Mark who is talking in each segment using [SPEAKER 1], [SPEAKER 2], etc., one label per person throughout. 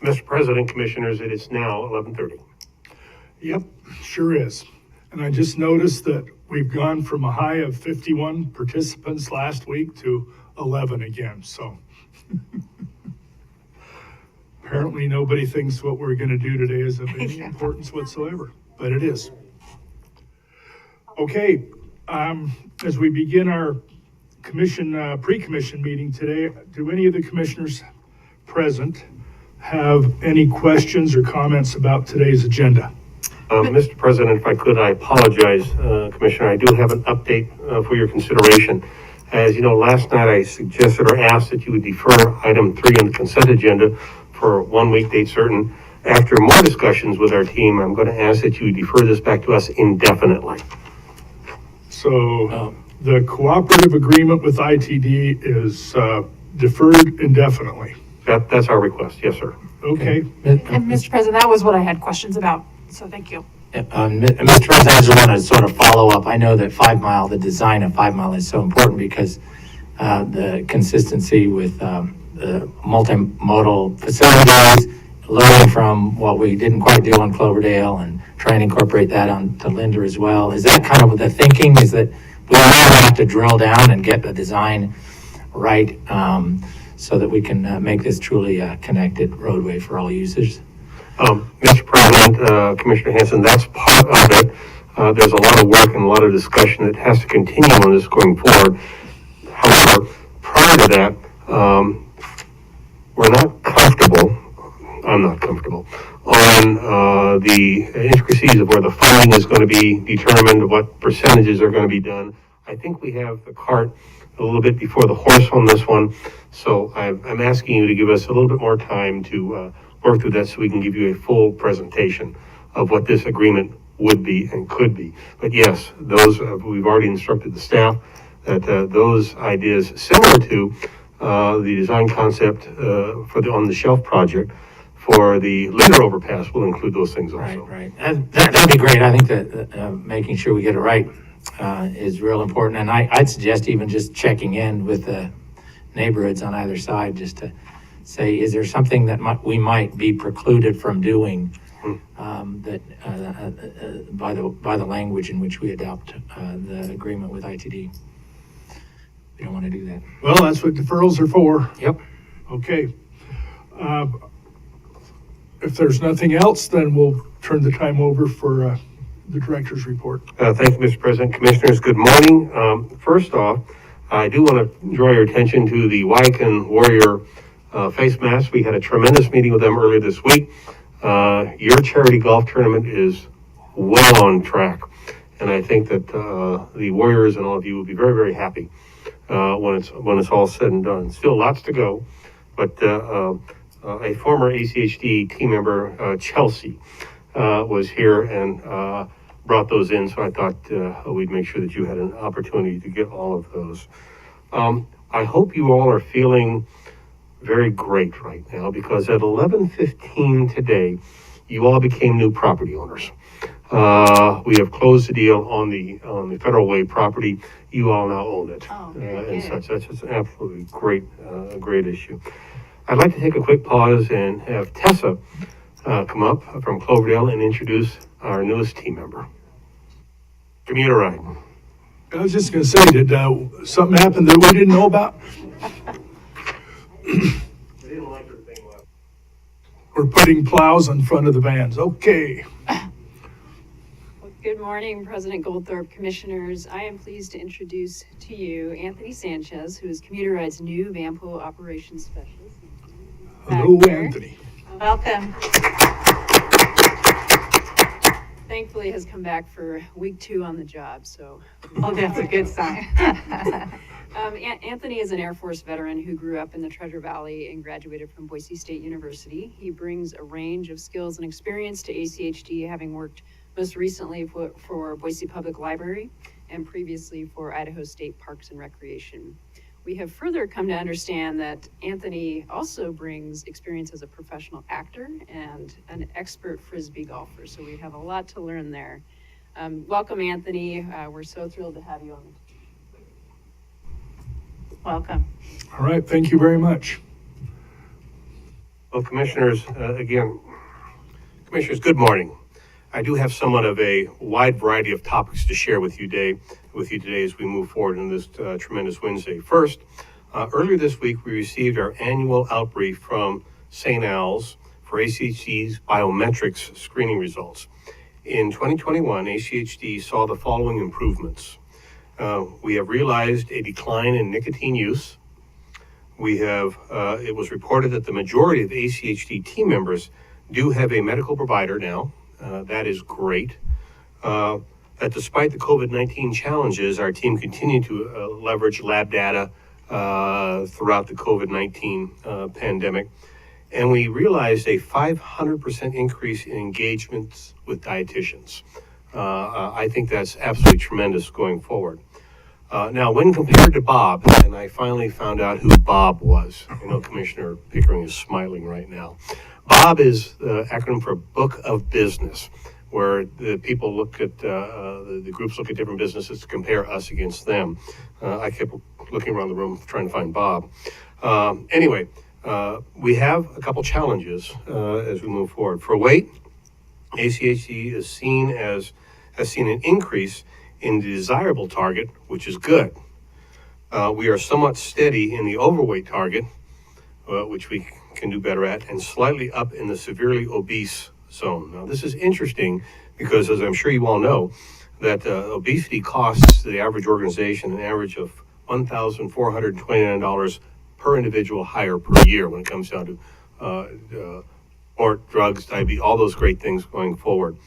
[SPEAKER 1] Mr. President, Commissioners, it is now 11:30.
[SPEAKER 2] Yep, sure is. And I just noticed that we've gone from a high of 51 participants last week to 11 again, so. Apparently nobody thinks what we're gonna do today is of any importance whatsoever, but it is. Okay, as we begin our pre-commission meeting today, do any of the commissioners present have any questions or comments about today's agenda?
[SPEAKER 1] Mr. President, if I could, I apologize, Commissioner. I do have an update for your consideration. As you know, last night I suggested or asked that you would defer item 3 on the consent agenda for 1 week date certain. After more discussions with our team, I'm going to ask that you defer this back to us indefinitely.
[SPEAKER 2] So the cooperative agreement with ITD is deferred indefinitely.
[SPEAKER 1] That's our request. Yes, sir.
[SPEAKER 2] Okay.
[SPEAKER 3] And Mr. President, that was what I had questions about, so thank you.
[SPEAKER 4] Mr. President, I just want to sort of follow up. I know that 5 Mile, the design of 5 Mile is so important because the consistency with the multimodal facilities, learning from what we didn't quite do on Cloverdale and try and incorporate that onto Linder as well. Is that kind of the thinking, is that we now have to drill down and get the design right so that we can make this truly a connected roadway for all users?
[SPEAKER 1] Mr. President, Commissioner Hanson, that's part of it. There's a lot of work and a lot of discussion that has to continue on this going forward. However, prior to that, I'm not comfortable on the intricacies of where the funding is going to be determined, what percentages are going to be done. I think we have the cart a little bit before the horse on this one, so I'm asking you to give us a little bit more time to work through that so we can give you a full presentation of what this agreement would be and could be. But yes, those we've already instructed the staff that those ideas similar to the design concept for the on the shelf project for the Linder Overpass will include those things also.
[SPEAKER 4] Right. That'd be great. I think that making sure we get it right is real important. And I'd suggest even just checking in with the neighborhoods on either side just to say, is there something that we might be precluded from doing that by the language in which we adopt the agreement with ITD? We don't want to do that.
[SPEAKER 2] Well, that's what deferrals are for.
[SPEAKER 4] Yep.
[SPEAKER 2] Okay. If there's nothing else, then we'll turn the time over for the director's report.
[SPEAKER 1] Thank you, Mr. President. Commissioners, good morning. First off, I do want to draw your attention to the Wycan Warrior face mask. We had a tremendous meeting with them earlier this week. Your charity golf tournament is well on track, and I think that the Warriors and all of you will be very, very happy when it's all said and done. Still lots to go, but a former ACHD team member, Chelsea, was here and brought those in, so I thought we'd make sure that you had an opportunity to get all of those. I hope you all are feeling very great right now, because at 11:15 today, you all became new property owners. We have closed the deal on the Federal Way property. You all now own it, and such. That's just an absolutely great issue. I'd like to take a quick pause and have Tessa come up from Cloverdale and introduce our newest team member. Commuteride.
[SPEAKER 2] I was just going to say, did something happen that we didn't know about?
[SPEAKER 1] They didn't like her thing left.
[SPEAKER 2] We're putting plows in front of the vans. Okay.
[SPEAKER 5] Well, good morning, President Goldthorpe, Commissioners. I am pleased to introduce to you Anthony Sanchez, who is Commuteride's new Vanpo Operations Specialist.
[SPEAKER 2] Hello, Anthony.
[SPEAKER 5] Welcome. Thankfully has come back for week 2 on the job, so.
[SPEAKER 3] Oh, that's a good sign.
[SPEAKER 5] Anthony is an Air Force veteran who grew up in the Treasure Valley and graduated from Boise State University. He brings a range of skills and experience to ACHD, having worked most recently for Boise Public Library and previously for Idaho State Parks and Recreation. We have further come to understand that Anthony also brings experience as a professional actor and an expert Frisbee golfer, so we have a lot to learn there. Welcome, Anthony. We're so thrilled to have you on. Welcome.
[SPEAKER 2] All right, thank you very much.
[SPEAKER 1] Well, Commissioners, Commissioners, good morning. I do have somewhat of a wide variety of topics to share with you today as we move forward in this tremendous Wednesday. First, earlier this week, we received our annual outbrief from St. Al's for ACHD's biometrics screening results. In 2021, ACHD saw the following improvements. We have realized a decline in nicotine use. It was reported that the majority of ACHD team members do have a medical provider now. That is great. That despite the COVID-19 challenges, our team continued to leverage lab data throughout the COVID-19 pandemic. And we realized a 500% increase in engagements with dietitians. I think that's absolutely tremendous going forward. Now, when compared to Bob, and I finally found out who Bob was. I know Commissioner Pickering is smiling right now. Bob is the acronym for Book of Business, where the people look at, the groups look at different businesses to compare us against them. I kept looking around the room trying to find Bob. Anyway, we have a couple challenges as we move forward. For weight, ACHD has seen an increase in the desirable target, which is good. We are somewhat steady in the overweight target, which we can do better at, and slightly up in the severely obese zone. Now, this is interesting because, as I'm sure you all know, that obesity costs the average organization an average of $1,429 per individual higher per year when it comes down to or drugs, diabetes, all those great things going forward.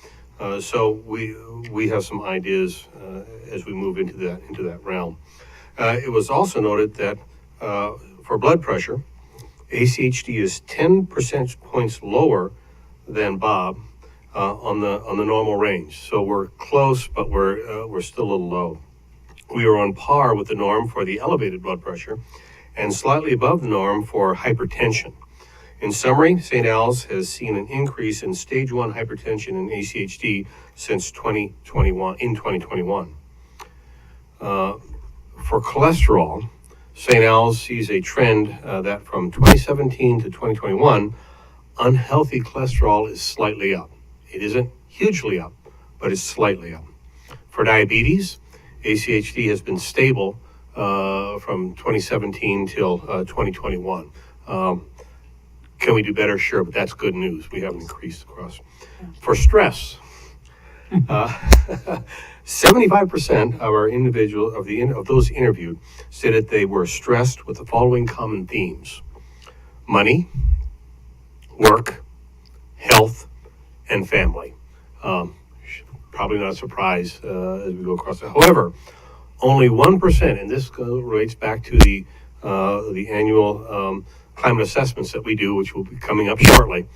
[SPEAKER 1] So we have some ideas as we move into that realm. It was also noted that for blood pressure, ACHD is 10 percentage points lower than Bob on the normal range. So we're close, but we're still a little low. We are on par with the norm for the elevated blood pressure and slightly above the norm for hypertension. In summary, St. Al's has seen an increase in stage 1 hypertension in ACHD since 2021. For cholesterol, St. Al's sees a trend that from 2017 to 2021, unhealthy cholesterol is slightly up. It isn't hugely up, but it's slightly up. For diabetes, ACHD has been stable from 2017 till 2021. Can we do better? Sure, but that's good news. We haven't increased across. For stress, 75% of those interviewed said that they were stressed with the following common themes: money, work, health, and family. Probably not a surprise as we go across it. However, only 1%, and this relates back to the annual climate assessments that we do, which will be coming up shortly,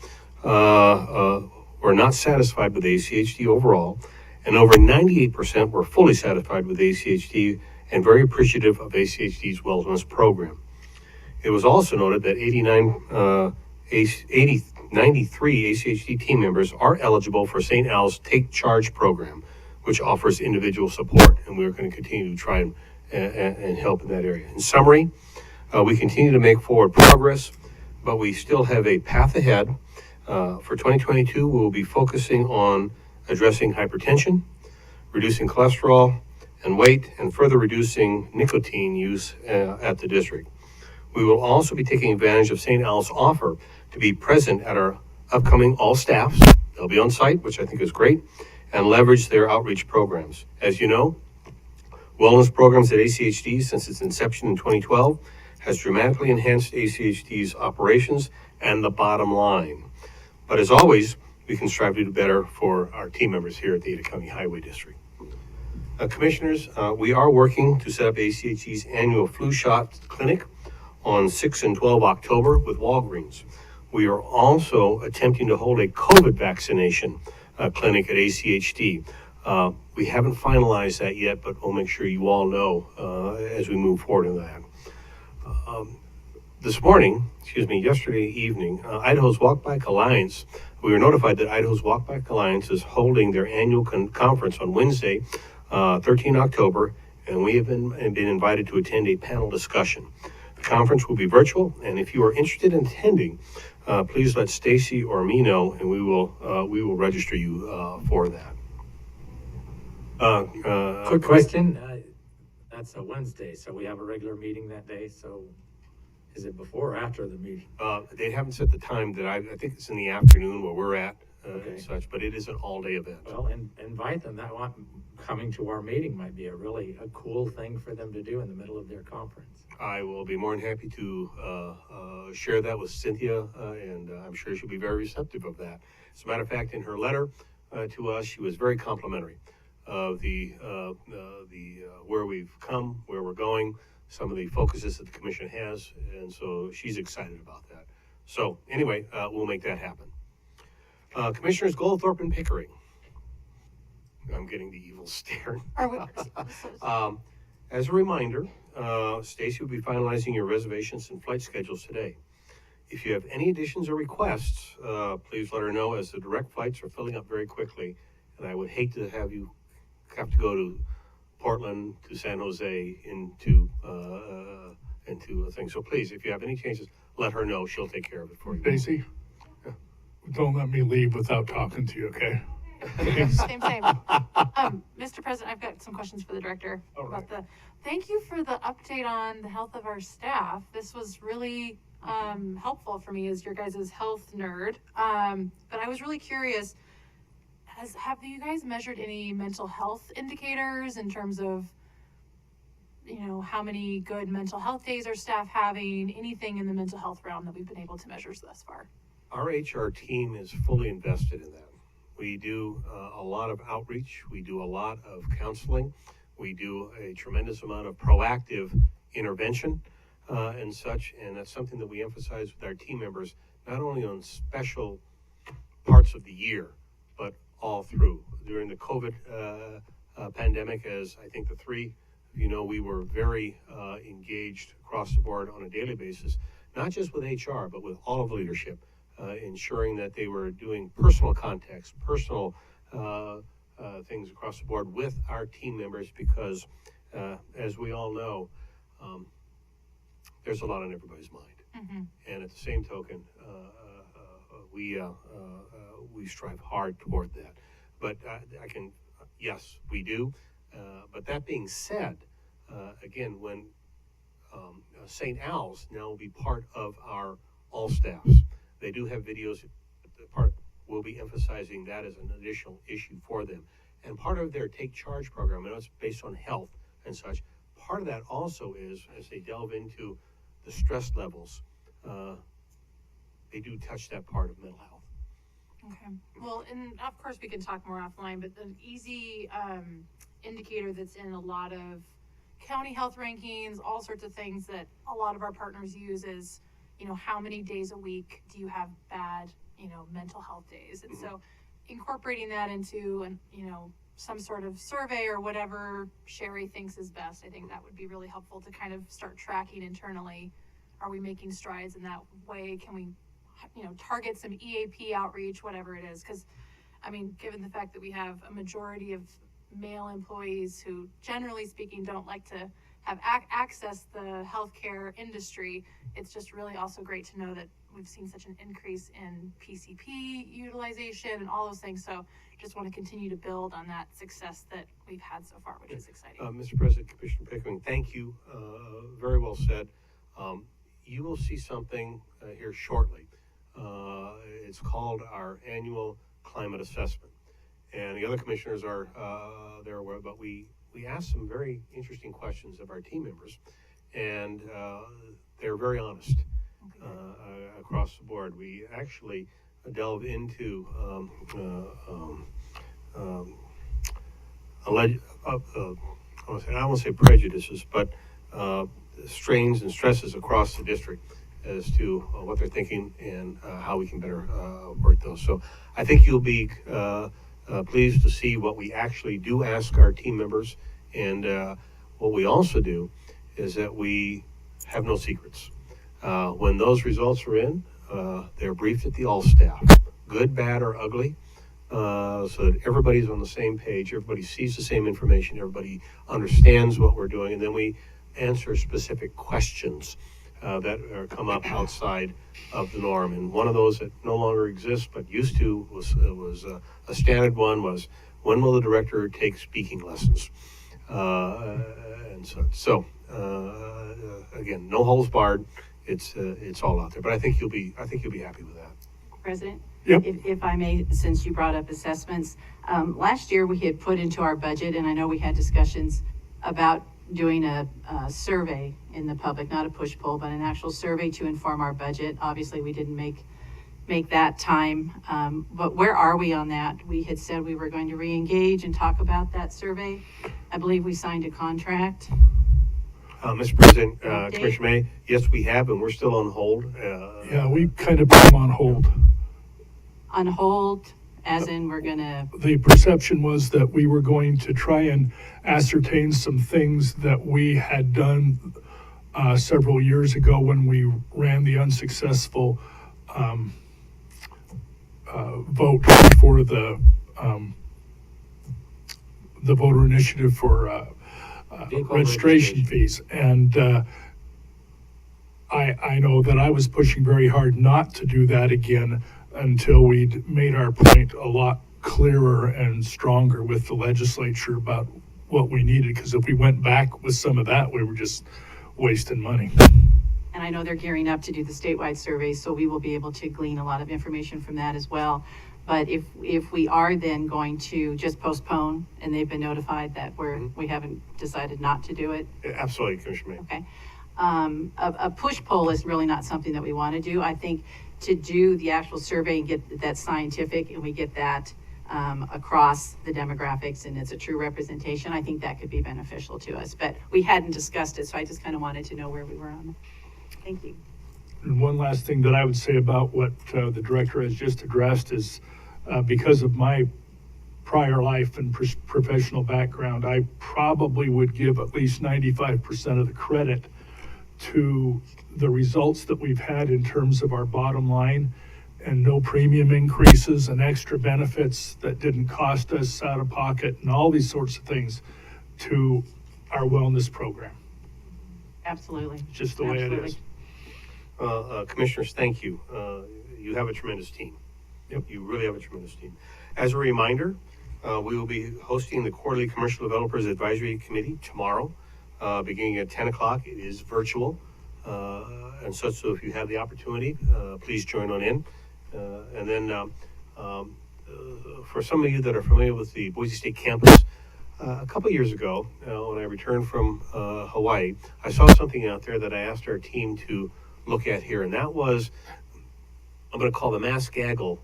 [SPEAKER 1] were not satisfied with ACHD overall, and over 98% were fully satisfied with ACHD and very appreciative of ACHD's wellness program. It was also noted that 93 ACHD team members are eligible for St. Al's Take Charge program, which offers individual support, and we're going to continue to try and help in that area. In summary, we continue to make forward progress, but we still have a path ahead. For 2022, we will be focusing on addressing hypertension, reducing cholesterol and weight, and further reducing nicotine use at the district. We will also be taking advantage of St. Al's offer to be present at our upcoming all staffs. They'll be on site, which I think is great, and leverage their outreach programs. As you know, wellness programs at ACHD since its inception in 2012 has dramatically enhanced ACHD's operations and the bottom line. But as always, we can strive to do better for our team members here at the Ada County Highway District. Commissioners, we are working to set up ACHD's annual flu shot clinic on 6 and 12 October with Walgreens. We are also attempting to hold a COVID vaccination clinic at ACHD. We haven't finalized that yet, but we'll make sure you all know as we move forward in that. Yesterday evening, Idaho's Walk Bike Alliance, we were notified that Idaho's Walk Bike Alliance is holding their annual conference on Wednesday, 13 October, and we have been invited to attend a panel discussion. The conference will be virtual, and if you are interested in attending, please let Stacy or me know, and we will register you for that.
[SPEAKER 4] Quick question, that's a Wednesday, so we have a regular meeting that day, so is it before or after the meeting?
[SPEAKER 1] They haven't set the time that I think it's in the afternoon where we're at
[SPEAKER 4] Okay.
[SPEAKER 1] and such, but it is an all-day event.
[SPEAKER 4] Well, and invite them, coming to our meeting might be a cool thing for them to do in the middle of their conference.
[SPEAKER 1] I will be more than happy to share that with Cynthia, and I'm sure she'll be very receptive of that. As a matter of fact, in her letter to us, she was very complimentary of the where we've come, where we're going, some of the focuses that the commission has, and so she's excited about that. So anyway, we'll make that happen. Commissioners Goldthorpe and Pickering. I'm getting the evil stare.
[SPEAKER 3] Are we,
[SPEAKER 1] As a reminder, Stacy will be finalizing your reservations and flight schedules today. If you have any additions or requests, please let her know, as the direct flights are filling up very quickly, and I would hate to have you have to go to Portland, to San Jose, into a thing. So please, if you have any changes, let her know. She'll take care of it for you.
[SPEAKER 2] Stacy, don't let me leave without talking to you, okay?
[SPEAKER 3] same. Mr. President, I've got some questions for the director about thank you for the update on the health of our staff. This was really helpful for me as your guys' health nerd. But I was really curious, have you guys measured any mental health indicators in terms of, how many good mental health days are staff having, anything in the mental health realm that we've been able to measure thus far?
[SPEAKER 1] Our HR team is fully invested in that. We do a lot of outreach. We do a lot of counseling. We do a tremendous amount of proactive intervention and such. And that's something that we emphasize with our team members, not only on special parts of the year, but all through. During the COVID pandemic, as I think the three, we were very engaged across the board on a daily basis, not just with HR, but with all of leadership. Ensuring that they were doing personal contacts, personal things across the board with our team members, because as we all know, there's a lot on everybody's mind.
[SPEAKER 3] Mm-hmm.
[SPEAKER 1] And at the same token, we strive hard toward that. But yes, we do. But that being said, again, when St. Al's now will be part of our all staffs, they do have videos. Part will be emphasizing that as an additional issue for them. And part of their Take Charge program, I know it's based on health and such, part of that also is, as they delve into the stress levels, they do touch that part of mental health.
[SPEAKER 3] Okay. Well, and of course we can talk more offline, but an easy indicator that's in a lot of county health rankings, all sorts of things that a lot of our partners use is, how many days a week do you have bad, mental health days? And so incorporating that into some sort of survey or whatever Sherry thinks is best, I think that would be really helpful to kind of start tracking internally. Are we making strides in that way? Can we, target some EAP outreach, whatever it is? Because, given the fact that we have a majority of male employees who, generally speaking, don't like to have access the healthcare industry, it's just really also great to know that we've seen such an increase in PCP utilization and all those things. So just want to continue to build on that success that we've had so far, which is exciting.
[SPEAKER 1] Mr. President, Commissioner Pickering, thank you. Very well said. You will see something here shortly. It's called our annual climate assessment. And the other commissioners are there aware, but we asked some very interesting questions of our team members, and they're very honest across the board. We actually delve into I won't say prejudices, but strains and stresses across the district as to what they're thinking and how we can better work those. So I think you'll be pleased to see what we actually do ask our team members, and what we also do is that we have no secrets. When those results are in, they're briefed at the all staff, good, bad, or ugly, so that everybody's on the same page, everybody sees the same information, everybody understands what we're doing, and then we answer specific questions that come up outside of the norm. And one of those that no longer exists but used to was a standard one was, when will the director take speaking lessons? And so again, no holes barred. It's all out there. But I think you'll be happy with that.
[SPEAKER 6] President?
[SPEAKER 2] Yep.
[SPEAKER 6] If I may, since you brought up assessments, last year we had put into our budget, and I know we had discussions about doing a survey in the public, not a push-pull, but an actual survey to inform our budget. Obviously, we didn't make that time, but where are we on that? We had said we were going to re-engage and talk about that survey. I believe we signed a contract.
[SPEAKER 1] Mr. President,
[SPEAKER 6] Update?
[SPEAKER 1] Commissioner May, yes, we have, and we're still on hold.
[SPEAKER 2] Yeah, we kind of put them on hold.
[SPEAKER 6] On hold, as in we're gonna,
[SPEAKER 2] The perception was that we were going to try and ascertain some things that we had done several years ago when we ran the unsuccessful vote for the voter initiative for
[SPEAKER 4] Vehicle
[SPEAKER 2] registration fees. And I know that I was pushing very hard not to do that again until we'd made our point a lot clearer and stronger with the legislature about what we needed, because if we went back with some of that, we were just wasting money.
[SPEAKER 6] and I know they're gearing up to do the statewide survey, so we will be able to glean a lot of information from that as well. But if we are then going to just postpone, and they've been notified that we haven't decided not to do it,
[SPEAKER 1] Absolutely, Commissioner May.
[SPEAKER 6] okay? A push-pull is really not something that we want to do. I think to do the actual survey and get that scientific, and we get that across the demographics, and it's a true representation, I think that could be beneficial to us. But we hadn't discussed it, so I just kind of wanted to know where we were on it. Thank you.
[SPEAKER 2] And one last thing that I would say about what the director has just addressed is because of my prior life and professional background, I probably would give at least 95% of the credit to the results that we've had in terms of our bottom line and no premium increases and extra benefits that didn't cost us out of pocket and all these sorts of things to our wellness program.
[SPEAKER 6] Absolutely.
[SPEAKER 2] It's just the way it is.
[SPEAKER 1] Commissioners, thank you. You have a tremendous team.
[SPEAKER 2] Yep.
[SPEAKER 1] You really have a tremendous team. As a reminder, we will be hosting the Quarterly Commercial Developers Advisory Committee tomorrow, beginning at 10 o'clock. It is virtual. And so if you have the opportunity, please join on in. And then for some of you that are familiar with the Boise State campus, a couple years ago, when I returned from Hawaii, I saw something out there that I asked our team to look at here, and that was, I'm going to call the mass gaggle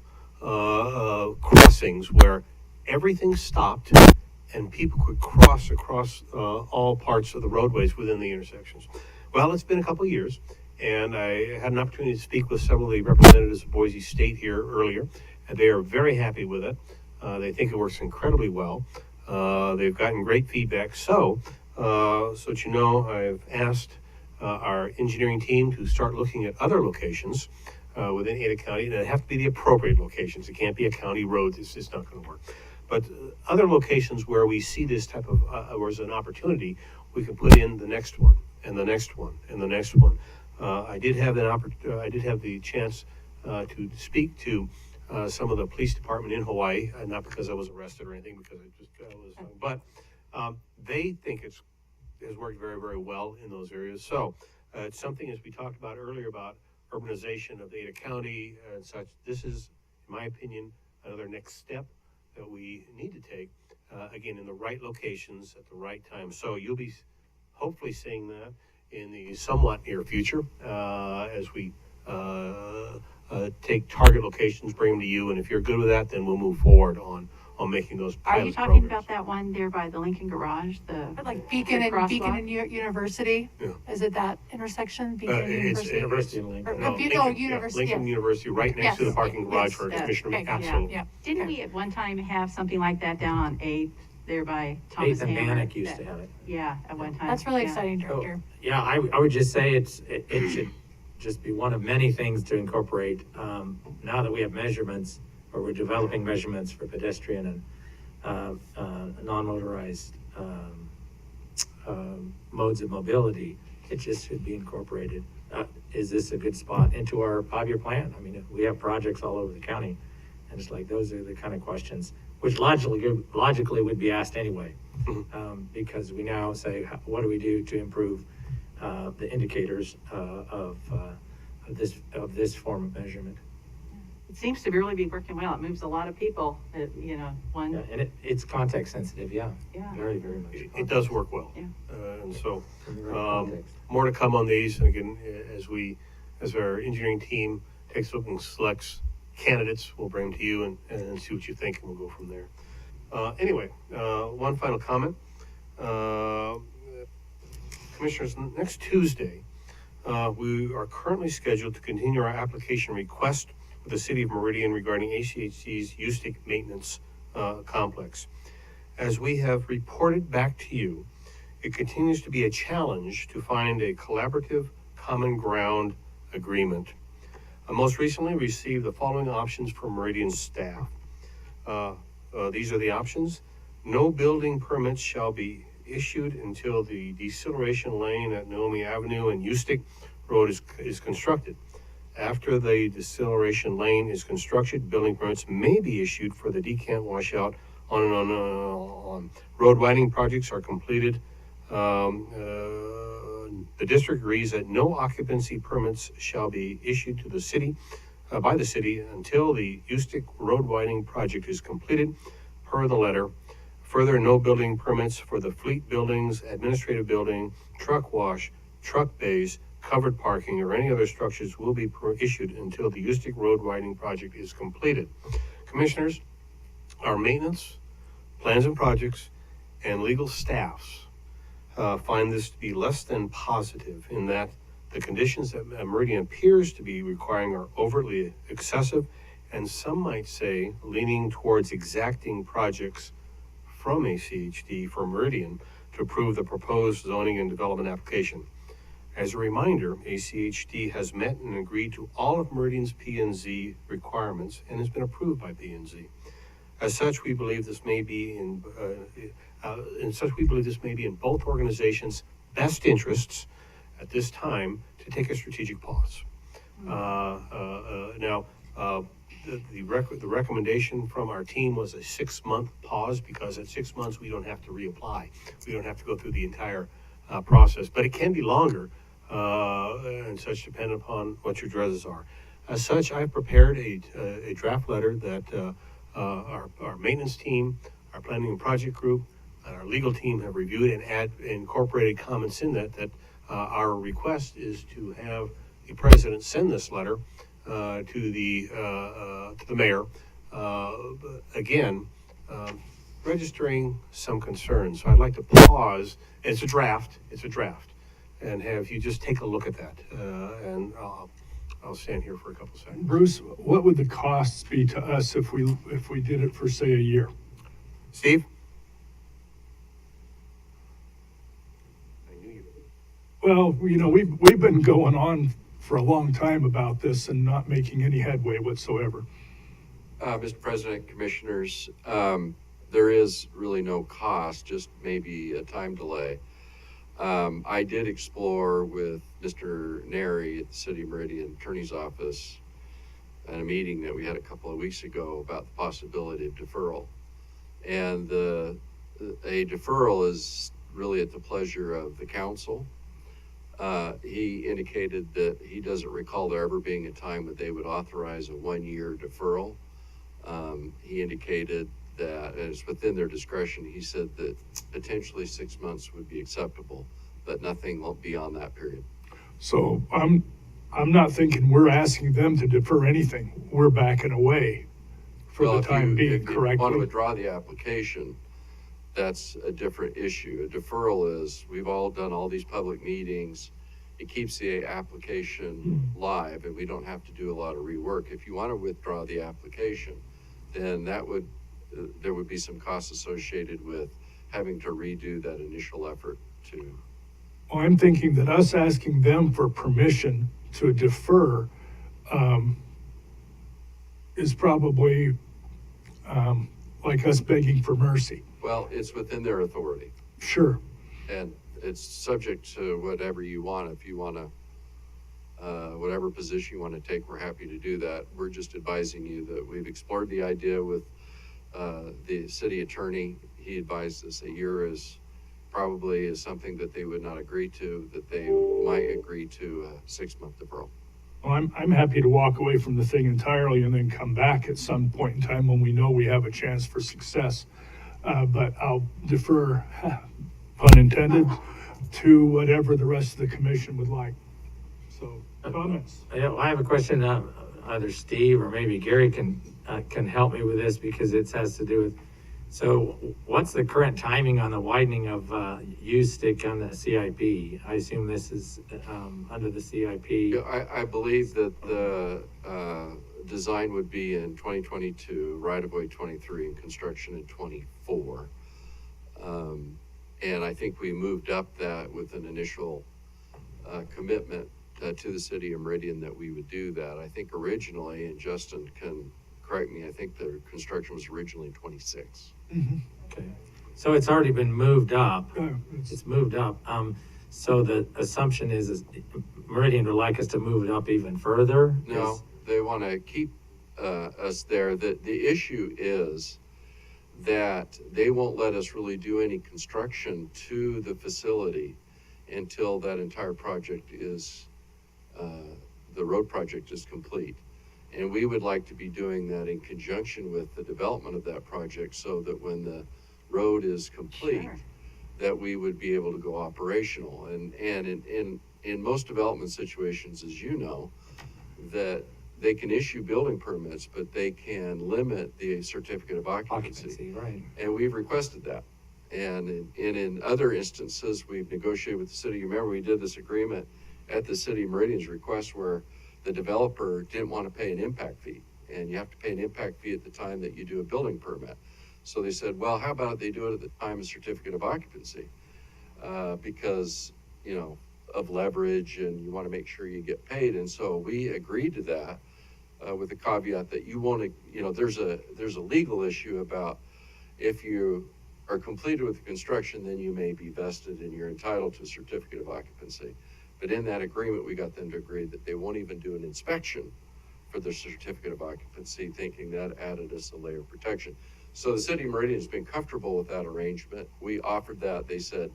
[SPEAKER 1] crossings, where everything stopped and people could cross across all parts of the roadways within the intersections. Well, it's been a couple of years, and I had an opportunity to speak with several of the representatives of Boise State here earlier, and they are very happy with it. They think it works incredibly well. They've gotten great feedback. So that you know, I've asked our engineering team to start looking at other locations within Ada County, and it have to be the appropriate locations. It can't be a county road. It's not going to work. But other locations where we see this type of, where there's an opportunity, we can put in the next one, and the next one, and the next one. I did have the chance to speak to some of the police department in Hawaii, not because I was arrested or anything, because but they think it has worked very, very well in those areas. So it's something, as we talked about earlier, about urbanization of Ada County and such. This is, in my opinion, another next step that we need to take, again, in the right locations at the right time. So you'll be hopefully seeing that in the somewhat near future as we take target locations, bring them to you, and if you're good with that, then we'll move forward on making those
[SPEAKER 6] Are
[SPEAKER 1] pilot
[SPEAKER 6] you talking
[SPEAKER 1] programs.
[SPEAKER 6] about that one there by the Lincoln Garage,
[SPEAKER 3] Like Beacon and
[SPEAKER 6] crosswalk?
[SPEAKER 3] University?
[SPEAKER 1] Yeah.
[SPEAKER 3] Is it that intersection? Beacon and
[SPEAKER 1] It's
[SPEAKER 3] University?
[SPEAKER 4] University of Lincoln.
[SPEAKER 3] Or- University,
[SPEAKER 1] Lincoln
[SPEAKER 3] yes.
[SPEAKER 1] University, right next to the
[SPEAKER 3] Yes.
[SPEAKER 1] parking garage
[SPEAKER 6] Yes,
[SPEAKER 1] for
[SPEAKER 6] yes.
[SPEAKER 1] Commissioner.
[SPEAKER 3] Okay,
[SPEAKER 1] Absolutely.
[SPEAKER 3] Yeah.
[SPEAKER 6] Didn't we at one time have something like that down on 8th there by Thomas
[SPEAKER 4] Eighth and
[SPEAKER 6] Hammer?
[SPEAKER 4] Bannock used to have it.
[SPEAKER 6] Yeah, at one time.
[SPEAKER 3] That's really
[SPEAKER 6] yeah.
[SPEAKER 3] exciting,
[SPEAKER 4] So,
[SPEAKER 3] Director.
[SPEAKER 4] yeah, I would just say it should just be one of many things to incorporate. Now that we have measurements, or we're developing measurements for pedestrian and non-motorized modes of mobility, it just should be incorporated is this a good spot into our 5-year plan? I mean, we have projects all over the county, and it's like, those are the kind of questions which logically would be asked anyway. Because we now say, what do we do to improve the indicators of this form of measurement?
[SPEAKER 6] It seems to really be working well. It moves a lot of people, one.
[SPEAKER 4] Yeah, and it's context sensitive, yeah.
[SPEAKER 6] Yeah.
[SPEAKER 4] Very, very much.
[SPEAKER 1] It does work well.
[SPEAKER 6] Yeah.
[SPEAKER 1] And so,
[SPEAKER 4] In the right context.
[SPEAKER 1] more to come on these. And again, as our engineering team takes a look and selects candidates, we'll bring them to you and see what you think, and we'll go from there. Anyway, one final comment. Commissioners, next Tuesday, we are currently scheduled to continue our application request with the City of Meridian regarding ACHC's USTIC maintenance complex. As we have reported back to you, it continues to be a challenge to find a collaborative, common ground agreement. Most recently received the following options from Meridian staff. These are the options. No building permits shall be issued until the deceleration lane at Naomi Avenue and USTIC Road is constructed. After the deceleration lane is constructed, building permits may be issued for the decant washout on road widening projects are completed. The district agrees that no occupancy permits shall be issued to the city, by the city until the USTIC road widening project is completed, per the letter. Further, no building permits for the fleet buildings, administrative building, truck wash, truck bays, covered parking, or any other structures will be issued until the USTIC road widening project is completed. Commissioners, our maintenance, plans and projects, and legal staffs find this to be less than positive in that the conditions that Meridian appears to be requiring are overtly excessive, and some might say leaning towards exacting projects from ACHD for Meridian to approve the proposed zoning and development application. As a reminder, ACHD has met and agreed to all of Meridian's P&Z requirements and has been approved by P&Z. As such, we believe this may be in both organizations' best interests at this time to take a strategic pause. The recommendation from our team was a 6-month pause, because at 6 months we don't have to reapply. We don't have to go through the entire process, but it can be longer and such, depending upon what your addresses are. As such, I've prepared a draft letter that our maintenance team, our planning and project group, and our legal team have reviewed and incorporated comments in that our request is to have the president send this letter to the mayor, again, registering some concerns. So I'd like to pause. It's a draft, and have you just take a look at that, and I'll stand here for a couple seconds.
[SPEAKER 2] Bruce, what would the costs be to us if we did it for, say, a year?
[SPEAKER 1] Steve? I knew you would.
[SPEAKER 2] Well, we've been going on for a long time about this and not making any headway whatsoever.
[SPEAKER 7] Mr. President, Commissioners, there is really no cost, just maybe a time delay. I did explore with Mr. Neri at the City of Meridian Attorney's Office at a meeting that we had a couple of weeks ago about the possibility of deferral. And a deferral is really at the pleasure of the council. He indicated that he doesn't recall there ever being a time that they would authorize a 1-year deferral. He indicated that, and it's within their discretion, he said that potentially 6 months would be acceptable, but nothing beyond that period.
[SPEAKER 2] So I'm not thinking we're asking them to defer anything. We're backing away for the time being,
[SPEAKER 7] if you
[SPEAKER 2] correctly?
[SPEAKER 7] want to withdraw the application, that's a different issue. A deferral is, we've all done all these public meetings. It keeps the application live, and we don't have to do a lot of rework. If you want to withdraw the application, then there would be some costs associated with having to redo that initial effort to.
[SPEAKER 2] Well, I'm thinking that us asking them for permission to defer is probably like us begging for mercy.
[SPEAKER 7] Well, it's within their authority,
[SPEAKER 2] Sure.
[SPEAKER 7] and it's subject to whatever you want. If you want to whatever position you want to take, we're happy to do that. We're just advising you that we've explored the idea with the city attorney. He advised us a year is something that they would not agree to, that they might agree to a 6-month deferral.
[SPEAKER 2] Well, I'm happy to walk away from the thing entirely and then come back at some point in time when we know we have a chance for success. But I'll defer, pun intended, to whatever the rest of the commission would like. So, comments?
[SPEAKER 4] Yeah, I have a question. Either Steve or maybe Gary can help me with this because it has to do with. So, what's the current timing on the widening of use stick on the CIP? I assume this is under the CIP.
[SPEAKER 7] Yeah, I believe that the design would be in 2022, right-of-way 23, and construction in 24. And I think we moved up that with an initial commitment to the city of Meridian that we would do that. I think originally, and Justin can correct me, I think the construction was originally 26.
[SPEAKER 2] Mm-hmm.
[SPEAKER 4] Okay. So it's already been moved up.
[SPEAKER 2] It's
[SPEAKER 4] It's moved up. So the assumption is Meridian would like us to move it up even further?
[SPEAKER 7] No, they want to keep us there. The issue is that they won't let us really do any construction to the facility until that entire project is, the road project is complete. And we would like to be doing that in conjunction with the development of that project so that when the road is complete,
[SPEAKER 6] Sure.
[SPEAKER 7] that we would be able to go operational. And in most development situations, as you know, that they can issue building permits, but they can limit the certificate of occupancy.
[SPEAKER 4] Occupancy, right.
[SPEAKER 7] And we've requested that. And in other instances, we've negotiated with the city. You remember we did this agreement at the city of Meridian's request where the developer didn't want to pay an impact fee. And you have to pay an impact fee at the time that you do a building permit. So they said, well, how about they do it at the time of certificate of occupancy? Because, you know, of leverage and you want to make sure you get paid. And so we agreed to that with the caveat that you want to, you know, there's a legal issue about if you are completed with the construction, then you may be vested and you're entitled to a certificate of occupancy. But in that agreement, we got them to agree that they won't even do an inspection for their certificate of occupancy, thinking that added us a layer of protection. So the city of Meridian has been comfortable with that arrangement. We offered that. They said,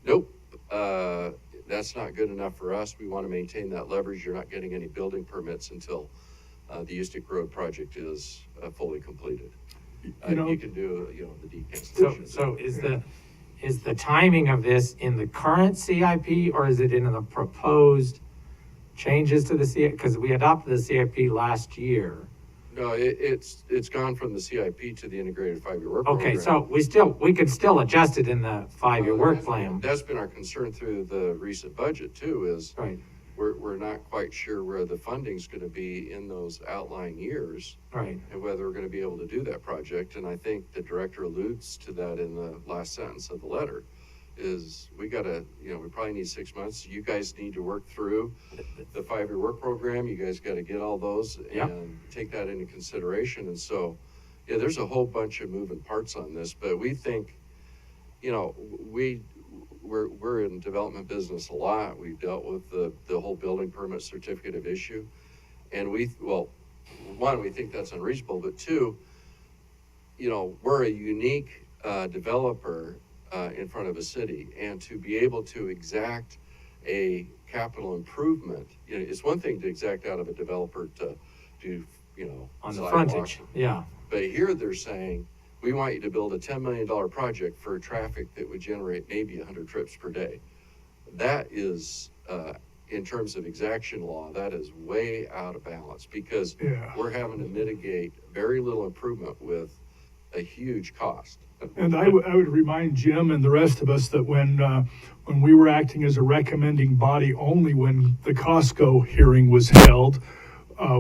[SPEAKER 7] nope, that's not good enough for us. We want to maintain that leverage. You're not getting any building permits until the Ustick Road project is fully completed.
[SPEAKER 2] You know-
[SPEAKER 7] You can do, you know, the deep installation.
[SPEAKER 4] So is the timing of this in the current CIP or is it in the proposed changes to the CIP? Because we adopted the CIP last year.
[SPEAKER 7] No, it's gone from the CIP to the integrated 5-year work program.
[SPEAKER 4] Okay, so we could still adjust it in the 5-year work plan.
[SPEAKER 7] That's been our concern through the recent budget too, is
[SPEAKER 4] Right,
[SPEAKER 7] we're not quite sure where the funding's going to be in those outlying years
[SPEAKER 4] right.
[SPEAKER 7] and whether we're going to be able to do that project. And I think the director alludes to that in the last sentence of the letter is we got to, you know, we probably need 6 months. You guys need to work through the 5-year work program. You guys got to get all those
[SPEAKER 4] Yep.
[SPEAKER 7] and take that into consideration. And so, yeah, there's a whole bunch of moving parts on this, but we think, you know, we're in development business a lot. We've dealt with the whole building permit certificate of issue. And one, we think that's unreasonable, but two, you know, we're a unique developer in front of a city, and to be able to exact a capital improvement, you know, it's one thing to exact out of a developer to do, you know,
[SPEAKER 4] On the
[SPEAKER 7] sidewalks.
[SPEAKER 4] frontage, yeah.
[SPEAKER 7] But here they're saying, we want you to build a $10 million project for traffic that would generate maybe 100 trips per day. That is, in terms of exaction law, that is way out of balance because
[SPEAKER 2] Yeah.
[SPEAKER 7] we're having to mitigate very little improvement with a huge cost.
[SPEAKER 2] And I would remind Jim and the rest of us that when we were acting as a recommending body only when the Costco hearing was held,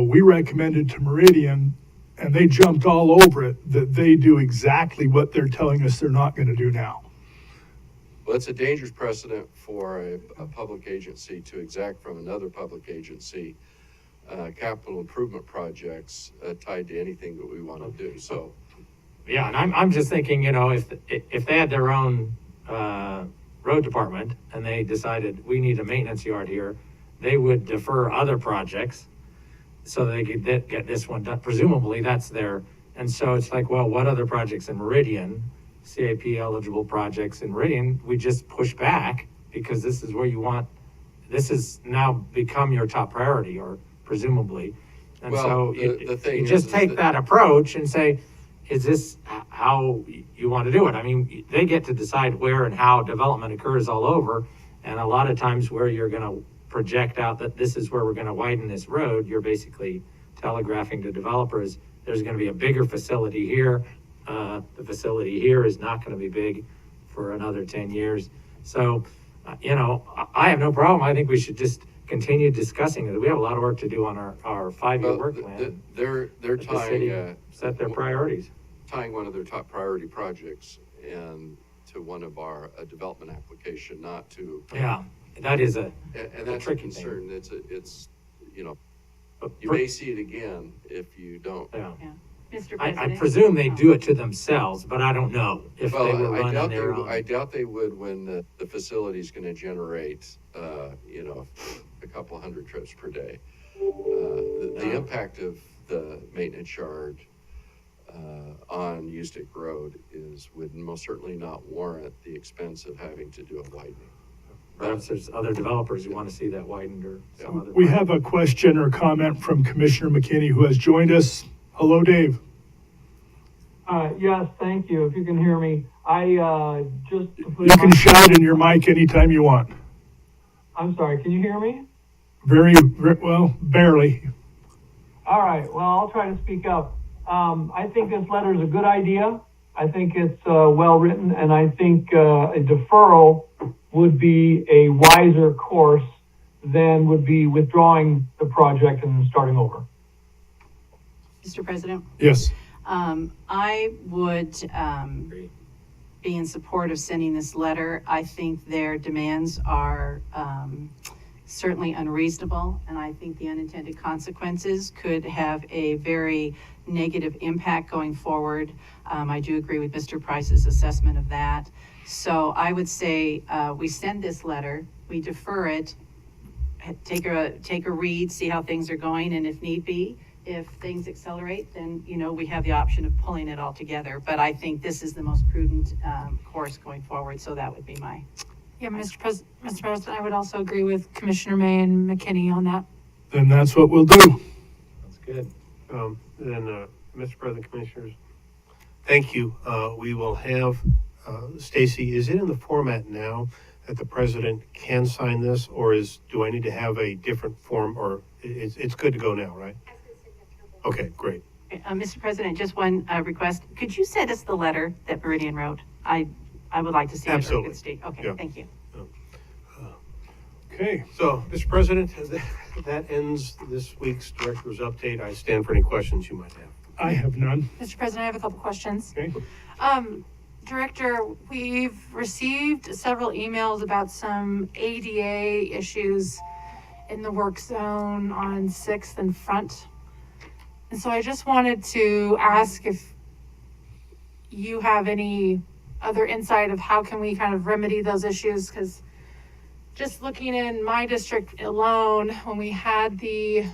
[SPEAKER 2] we recommended to Meridian, and they jumped all over it, that they do exactly what they're telling us they're not going to do now.
[SPEAKER 7] Well, it's a dangerous precedent for a public agency to exact from another public agency capital improvement projects tied to anything that we want to do. So,
[SPEAKER 4] Yeah, and I'm just thinking, you know, if they had their own road department and they decided we need a maintenance yard here, they would defer other projects so they could get this one done. Presumably, that's their, and so it's like, well, what other projects in Meridian, CAP eligible projects in Meridian, we just push back because this is where you want, this has now become your top priority, or presumably. And
[SPEAKER 7] Well,
[SPEAKER 4] so
[SPEAKER 7] the thing
[SPEAKER 4] you
[SPEAKER 7] is
[SPEAKER 4] just take
[SPEAKER 7] that-
[SPEAKER 4] that approach and say, is this how you want to do it? I mean, they get to decide where and how development occurs all over. And a lot of times where you're going to project out that this is where we're going to widen this road, you're basically telegraphing to developers, there's going to be a bigger facility here. The facility here is not going to be big for another 10 years. So, I have no problem. I think we should just continue discussing it. We have a lot of work to do on our 5-year
[SPEAKER 7] Well,
[SPEAKER 4] work plan.
[SPEAKER 7] they're
[SPEAKER 4] Let the city
[SPEAKER 7] tying,
[SPEAKER 4] set their priorities.
[SPEAKER 7] tying one of their top priority projects and to one of our development application, not to,
[SPEAKER 4] Yeah, that is a,
[SPEAKER 7] and that's a
[SPEAKER 4] tricky thing.
[SPEAKER 7] concern. It's, you
[SPEAKER 4] a
[SPEAKER 7] may see it again if you don't.
[SPEAKER 4] yeah.
[SPEAKER 5] Mr.
[SPEAKER 4] I
[SPEAKER 5] President?
[SPEAKER 4] presume they do it to themselves, but I don't know if they were
[SPEAKER 7] Well, I
[SPEAKER 4] running
[SPEAKER 7] doubt
[SPEAKER 4] their own.
[SPEAKER 7] I doubt they would when the facility's gonna generate, a couple hundred trips per day. The impact of the maintenance yard, on Ustick Road would most certainly not warrant the expense of having to do a widening.
[SPEAKER 4] Perhaps there's other developers who want to see that widened or some other.
[SPEAKER 2] We have a question or comment from Commissioner McKinney, who has joined us. Hello, Dave.
[SPEAKER 8] Yes, thank you. If you can hear me, just to put
[SPEAKER 2] You can shout in your mic anytime you want.
[SPEAKER 8] I'm sorry, can you hear me?
[SPEAKER 2] Very well, barely.
[SPEAKER 8] All right, well, I'll try to speak up. I think this letter is a good idea. I think it's well-written, and I think a deferral would be a wiser course than would be withdrawing the project and starting over.
[SPEAKER 6] Mr. President?
[SPEAKER 2] Yes.
[SPEAKER 6] I would be in support of sending this letter. I think their demands are certainly unreasonable, and I think the unintended consequences could have a very negative impact going forward. I do agree with Mr. Price's assessment of that. So I would say we send this letter, we defer it, take a read, see how things are going, and if need be, if things accelerate, then, we have the option of pulling it all together. But I think this is the most prudent course going forward, so that would be my.
[SPEAKER 3] Yeah, Mr. President, I would also agree with Commissioner May and McKinney on that.
[SPEAKER 2] Then that's what we'll do.
[SPEAKER 4] That's good.
[SPEAKER 1] Mr. President, Commissioners, thank you. We will have, Stacy, is it in the format now that the president can sign this, or do I need to have a different form, or it's good to go now, right? Okay, great.
[SPEAKER 6] Mr. President, just one request. Could you send us the letter that Meridian wrote? I would like to see it.
[SPEAKER 1] Absolutely.
[SPEAKER 6] State. Okay,
[SPEAKER 1] Yeah.
[SPEAKER 6] thank you.
[SPEAKER 2] Okay.
[SPEAKER 1] So, Mr. President, that ends this week's Director's Update. I stand for any questions you might have.
[SPEAKER 2] I have none.
[SPEAKER 3] Mr. President, I have a couple questions.
[SPEAKER 2] Okay.
[SPEAKER 3] Director, we've received several emails about some ADA issues in the work zone on 6th and Front. And so I just wanted to ask if you have any other insight of how can we kind of remedy those issues, because just looking in my district alone, when we had the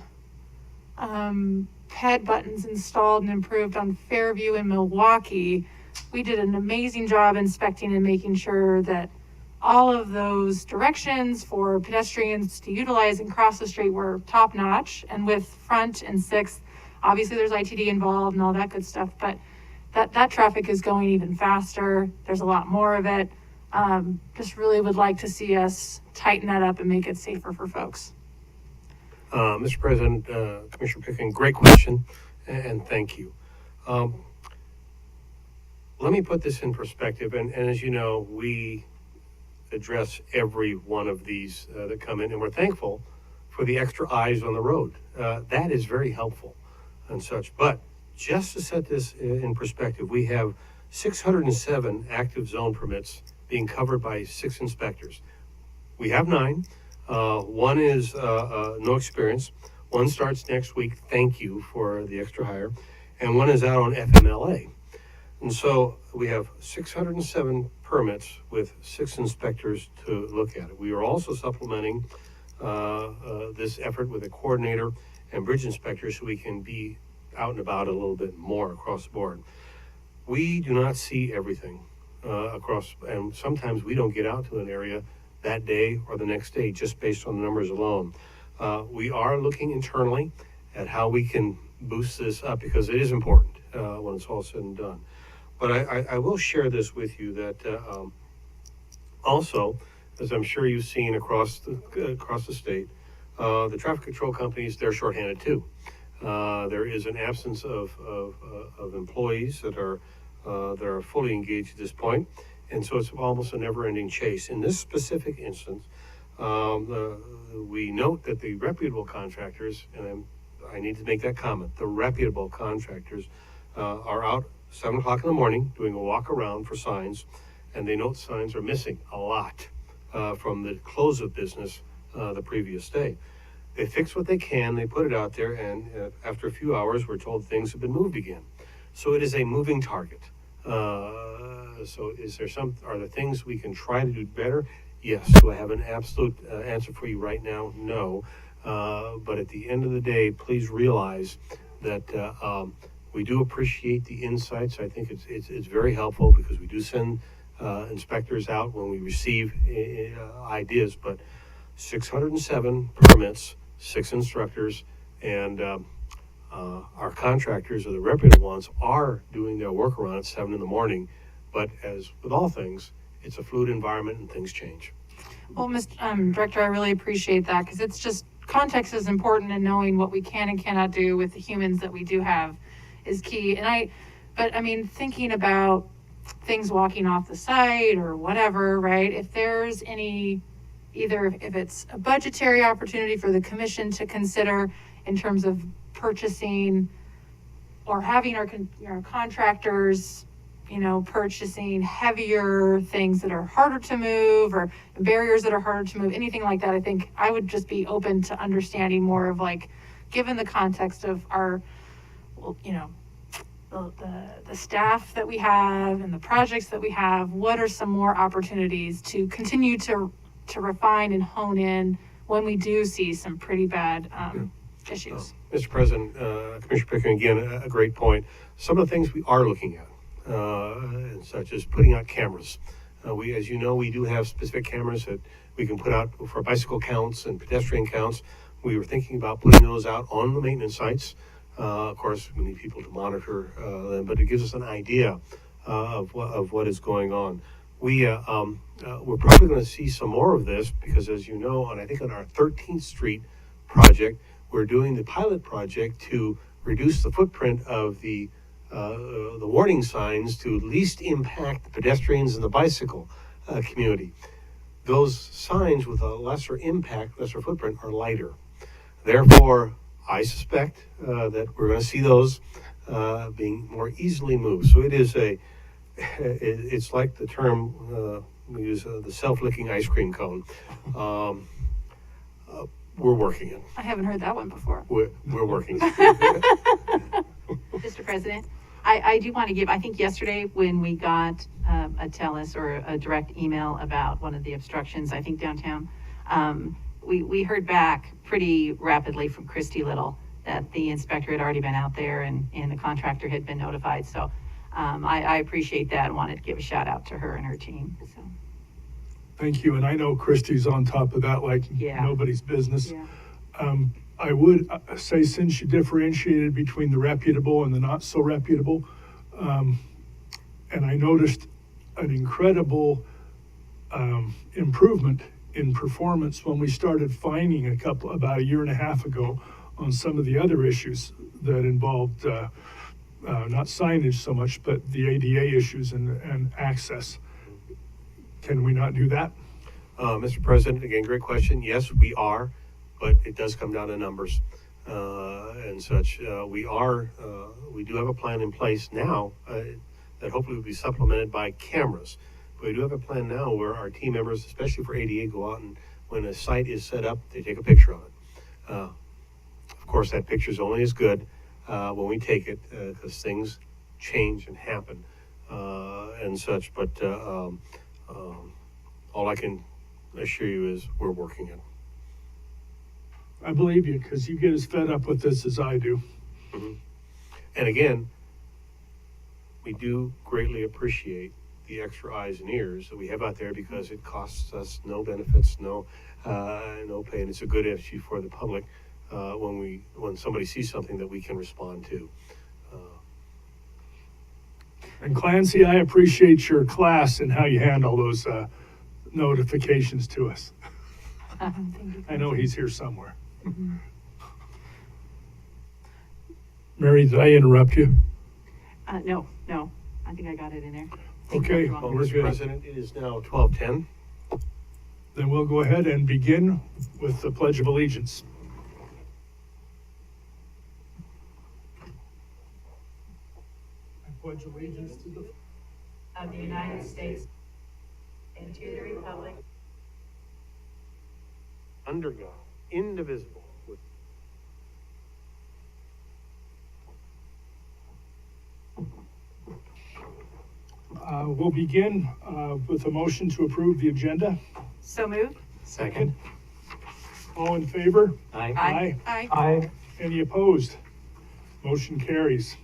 [SPEAKER 3] ped buttons installed and improved on Fairview in Milwaukee, we did an amazing job inspecting and making sure that all of those directions for pedestrians to utilize and cross the street were top notch. And with Front and 6th, obviously there's ITD involved and all that good stuff, but that traffic is going even faster. There's a lot more of it. Just really would like to see us tighten that up and make it safer for folks.
[SPEAKER 1] Mr. President, Commissioner Pickering, great question, and thank you. Let me put this in perspective, and as you know, we address every one of these that come in, and we're thankful for the extra eyes on the road. That is very helpful and such. But just to set this in perspective, we have 607 active zone permits being covered by 6 inspectors. We have 9. One is no experience. One starts next week. Thank you for the extra hire. And one is out on FMLA. And so we have 607 permits with 6 inspectors to look at it. We are also supplementing this effort with a coordinator and bridge inspector so we can be out and about a little bit more across the board. We do not see everything across, and sometimes we don't get out to an area that day or the next day just based on the numbers alone. We are looking internally at how we can boost this up because it is important when it's all said and done. But I will share this with you that also, as I'm sure you've seen across the state, the traffic control companies, they're shorthanded too. There is an absence of employees that are fully engaged at this point, and so it's almost a never-ending chase. In this specific instance, we note that the reputable contractors, and I need to make that comment, the reputable contractors are out 7 o'clock in the morning doing a walk around for signs, and they note signs are missing a lot from the close of business the previous day. They fix what they can, they put it out there, and after a few hours, we're told things have been moved again. So it is a moving target. So are there things we can try to do better? Yes. Do I have an absolute answer for you right now? No. But at the end of the day, please realize that we do appreciate the insights. I think it's very helpful because we do send inspectors out when we receive ideas, but 607 permits, 6 instructors, and our contractors, or the reputable ones, are doing their work around at 7 in the morning. But as with all things, it's a fluid environment and things change.
[SPEAKER 3] Well, Mr. Director, I really appreciate that because it's just context is important, and knowing what we can and cannot do with the humans that we do have is key. But I mean, thinking about things walking off the site or whatever, right? If there's any, either if it's a budgetary opportunity for the commission to consider in terms of purchasing or having our contractors, purchasing heavier things that are harder to move or barriers that are harder to move, anything like that, I think I would just be open to understanding more of, like, given the context of our, the staff that we have and the projects that we have, what are some more opportunities to continue to refine and hone in when we do see some pretty bad issues.
[SPEAKER 1] Mr. President, Commissioner Pickering, again, a great point. Some of the things we are looking at, such as putting out cameras. As you know, we do have specific cameras that we can put out for bicycle counts and pedestrian counts. We were thinking about putting those out on the maintenance sites. Of course, we need people to monitor them, but it gives us an idea of what is going on. We're probably going to see some more of this because, as you know, I think on our 13th Street project, we're doing the pilot project to reduce the footprint of the warning signs to least impact the pedestrians and the bicycle community. Those signs with a lesser impact, lesser footprint, are lighter. Therefore, I suspect that we're going to see those being more easily moved. So it's like the term we use, the self-licking ice cream cone. We're working it.
[SPEAKER 3] I haven't heard that one before.
[SPEAKER 1] We're working.
[SPEAKER 6] Mr. President, I do want to give, I think yesterday when we got a TELUS or a direct email about one of the obstructions, I think downtown, we heard back pretty rapidly from Christy Little that the inspector had already been out there and the contractor had been notified. So I appreciate that and wanted to give a shout out to her and her team. So.
[SPEAKER 2] Thank you. And I know Christy's on top of that like nobody's business.
[SPEAKER 6] Yeah.
[SPEAKER 2] I would say, since you differentiated between the reputable and the not so reputable, and I noticed an incredible improvement in performance when we started finding about a year and a half ago on some of the other issues that involved not signage so much, but the ADA issues and access. Can we not do that?
[SPEAKER 1] Mr. President, again, great question. Yes, we are, but it does come down to numbers and such. We do have a plan in place now that hopefully will be supplemented by cameras. But we do have a plan now where our team members, especially for ADA, go out and when a site is set up, they take a picture of it. Of course, that picture is only as good when we take it because things change and happen and such. But all I can assure you is we're working it.
[SPEAKER 2] I believe you, because you get as fed up with this as I do.
[SPEAKER 1] And again, we do greatly appreciate the extra eyes and ears that we have out there because it costs us no benefits, no pay, and it's a good issue for the public when somebody sees something that we can respond to.
[SPEAKER 2] And Clancy, I appreciate your class and how you handle those notifications to us.
[SPEAKER 3] Thank you.
[SPEAKER 2] I know he's here somewhere. Mary, did I interrupt you?
[SPEAKER 6] No, I think I got it in there.
[SPEAKER 2] Okay,
[SPEAKER 1] Well,
[SPEAKER 2] we're
[SPEAKER 1] Mr.
[SPEAKER 2] good.
[SPEAKER 1] President, it is now 12:10.
[SPEAKER 2] Then we'll go ahead and begin with the Pledge of Allegiance. I pledge allegiance to the
[SPEAKER 6] Of the United States and to the republic
[SPEAKER 1] Under God, indivisible, with
[SPEAKER 2] We'll begin with a motion to approve the agenda.
[SPEAKER 6] So moved.
[SPEAKER 4] Second.
[SPEAKER 2] All in favor?
[SPEAKER 4] Aye.
[SPEAKER 3] Aye.
[SPEAKER 8] Aye.
[SPEAKER 2] Any opposed? Motion carries.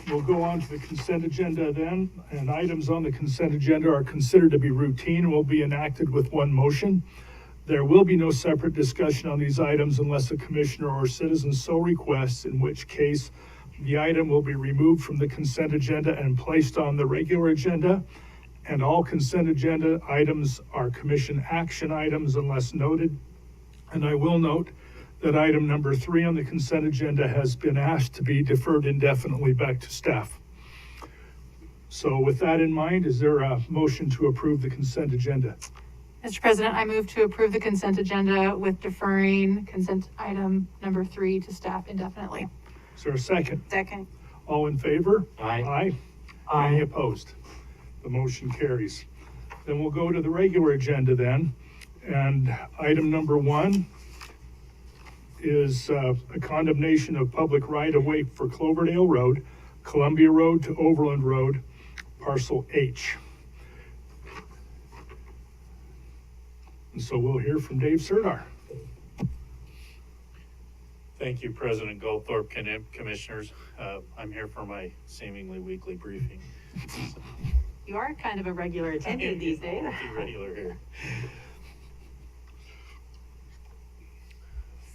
[SPEAKER 2] We'll go on to the consent agenda then, and items on the consent agenda are considered to be routine and will be enacted with one motion. There will be no separate discussion on these items unless a commissioner or citizen so requests, in which case the item will be removed from the consent agenda and placed on the regular agenda. And all consent agenda items are commission action items unless noted. And I will note that item number 3 on the consent agenda has been asked to be deferred indefinitely back to staff. So with that in mind, is there a motion to approve the consent agenda?
[SPEAKER 3] Mr. President, I move to approve the consent agenda with deferring consent item number 3 to staff indefinitely.
[SPEAKER 2] Is there a second?
[SPEAKER 6] Second.
[SPEAKER 2] All in favor?
[SPEAKER 4] Aye.
[SPEAKER 2] Aye. Any opposed? The motion carries. Then we'll go to the regular agenda then. And item number 1 is a condemnation of public right-of-way for Cloverdale Road, Columbia Road to Overland Road, Parcel H. And so we'll hear from Dave Serdar.
[SPEAKER 9] Thank you, President Goldthorpe, Commissioners. I'm here for my seemingly weekly briefing.
[SPEAKER 6] You are kind of a regular attendee these days.
[SPEAKER 9] Be regular here.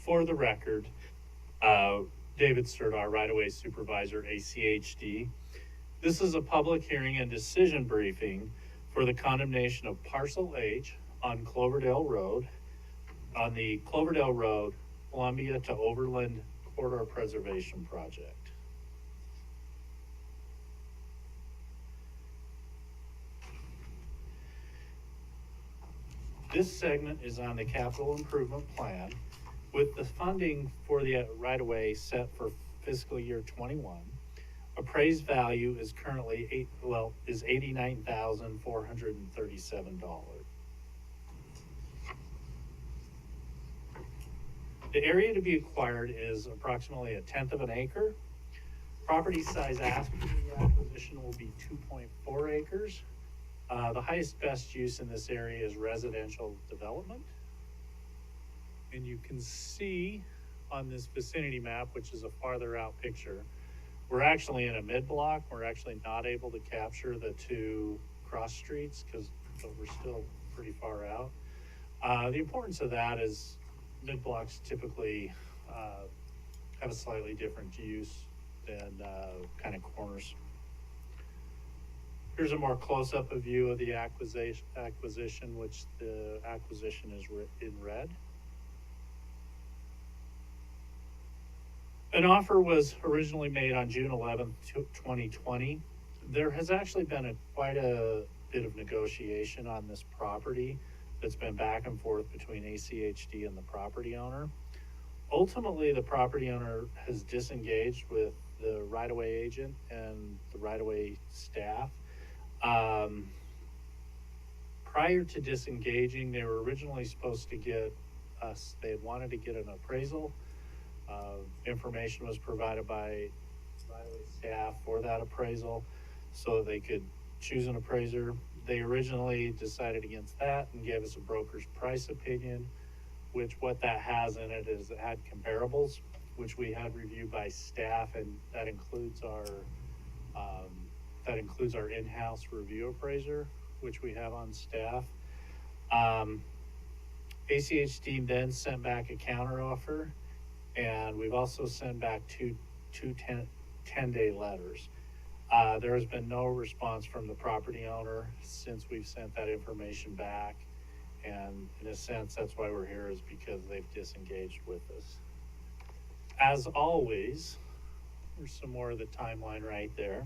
[SPEAKER 9] For the record, David Serdar, right-of-way supervisor, ACHD. This is a public hearing and decision briefing for the condemnation of Parcel H on Cloverdale Road, on the Cloverdale Road, Columbia to Overland Corridor Preservation Project. This segment is on the capital improvement plan with the funding for the right-of-way set for fiscal year 21. Appraised value is currently $89,437. The area to be acquired is approximately 1/10 of an acre. Property size asked for the acquisition will be 2.4 acres. The highest best use in this area is residential development. And you can see on this vicinity map, which is a farther out picture, we're actually in a mid-block. We're actually not able to capture the two cross streets because we're still pretty far out. The importance of that is mid-blocks typically have a slightly different use than kind of corners. Here's a more close-up view of the acquisition, which the acquisition is in red. An offer was originally made on June 11th, 2020. There has actually been quite a bit of negotiation on this property that's been back and forth between ACHD and the property owner. Ultimately, the property owner has disengaged with the right-of-way agent and the right-of-way staff. Prior to disengaging, they were originally supposed to get us, they had wanted to get an appraisal. Information was provided by right-of-way staff for that appraisal so they could choose an appraiser. They originally decided against that and gave us a broker's price opinion, which what that has in it is it had comparables, which we had reviewed by staff, and that includes our in-house review appraiser, which we have on staff. ACHD then sent back a counteroffer, and we've also sent back two 10-day letters. There has been no response from the property owner since we've sent that information back. And in a sense, that's why we're here, is because they've disengaged with us. As always, there's some more of the timeline right there.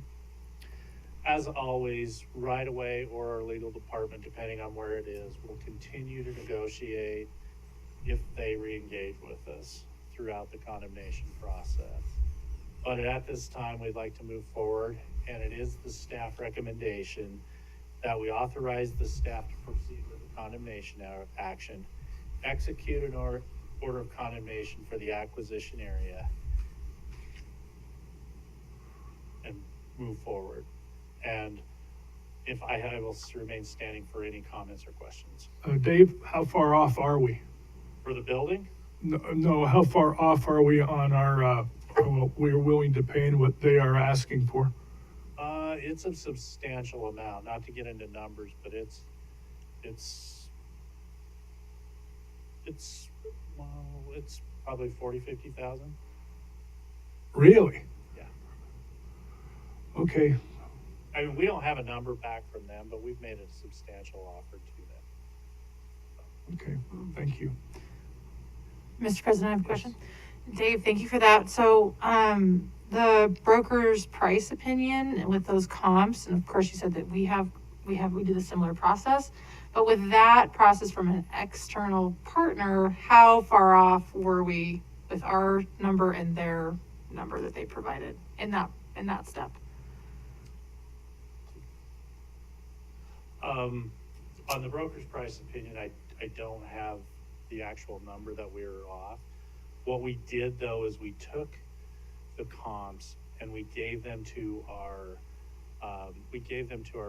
[SPEAKER 9] As always, right away or our legal department, depending on where it is, will continue to negotiate if they re-engage with us throughout the condemnation process. But at this time, we'd like to move forward, and it is the staff recommendation that we authorize the staff to proceed with the condemnation action, execute an order of condemnation for the acquisition area, and move forward. And if I will remain standing for any comments or questions.
[SPEAKER 2] Dave, how far off are we?
[SPEAKER 9] For the building,
[SPEAKER 2] No, how far off are we on our, what we're willing to pay and what they are asking for?
[SPEAKER 9] it's a substantial amount, not to get into numbers, but it's probably 40,000-50,000.
[SPEAKER 2] Really?
[SPEAKER 9] Yeah.
[SPEAKER 2] Okay,
[SPEAKER 9] I mean, we don't have a number back from them, but we've made a substantial offer to them.
[SPEAKER 2] okay, thank you.
[SPEAKER 3] Mr. President, I have a question. Dave, thank you for that. So, the broker's price opinion with those comps, and of course you said that we did a similar process, but with that process from an external partner, how far off were we with our number and their number that they provided in that step?
[SPEAKER 9] On the broker's price opinion, I don't have the actual number that we were off. What we did though is we took the comps and we gave them to our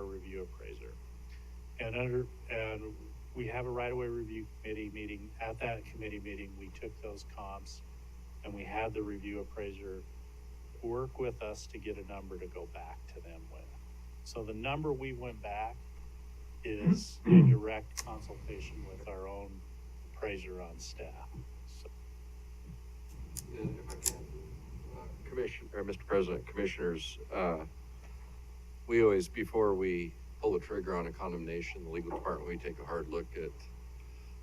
[SPEAKER 9] review appraiser. And we have a right-of-way review committee meeting. At that committee meeting, we took those comps and we had the review appraiser work with us to get a number to go back to them with. So the number we went back is in direct consultation with our own appraiser on staff. So.
[SPEAKER 7] And if I can, Mr. President, Commissioners, we always, before we pull the trigger on a condemnation, the legal department, we take a hard look at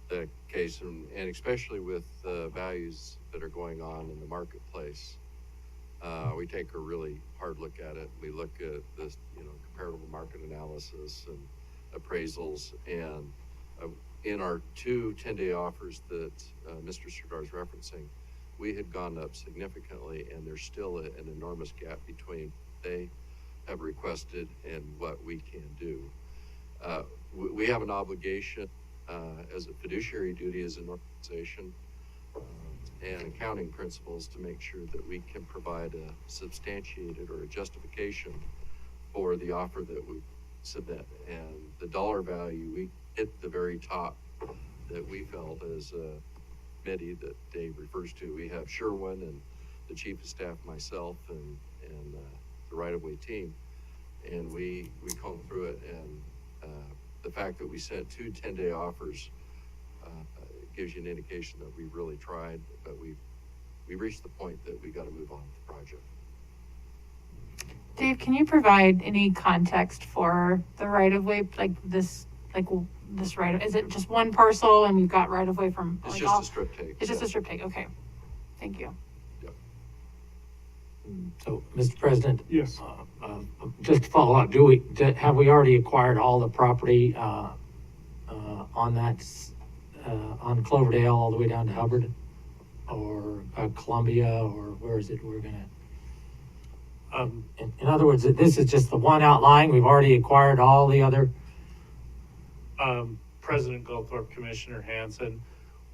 [SPEAKER 7] the case, and especially with the values that are going on in the marketplace. We take a really hard look at it. We look at this, comparable market analysis and appraisals, and in our two 10-day offers that Mr. Serdar is referencing, we had gone up significantly, and there's still an enormous gap between what they have requested and what we can do. We have an obligation as a fiduciary duty as an organization and accounting principles to make sure that we can provide a substantiated or a justification for the offer that we submit. And the dollar value, we hit the very top that we felt as a committee that Dave refers to. We have Sherwin and the chief of staff, myself, and the right-of-way team, and we combed through it. And the fact that we sent two 10-day offers gives you an indication that we really tried, but we reached the point that we got to move on with the project.
[SPEAKER 3] Dave, can you provide any context for the right-of-way, this right, is it just one parcel and we've got right-of-way from?
[SPEAKER 7] It's just a strip take.
[SPEAKER 3] It's just a strip take, okay. Thank you.
[SPEAKER 7] Yep.
[SPEAKER 4] So, Mr. President?
[SPEAKER 2] Yes.
[SPEAKER 4] Just to follow up, have we already acquired all the property, on that, on Cloverdale all the way down to Hubbard? Or Columbia, or where is it we're gonna? In other words, this is just the one outlying, we've already acquired all the other?
[SPEAKER 9] President Goldthorpe, Commissioner Hansen,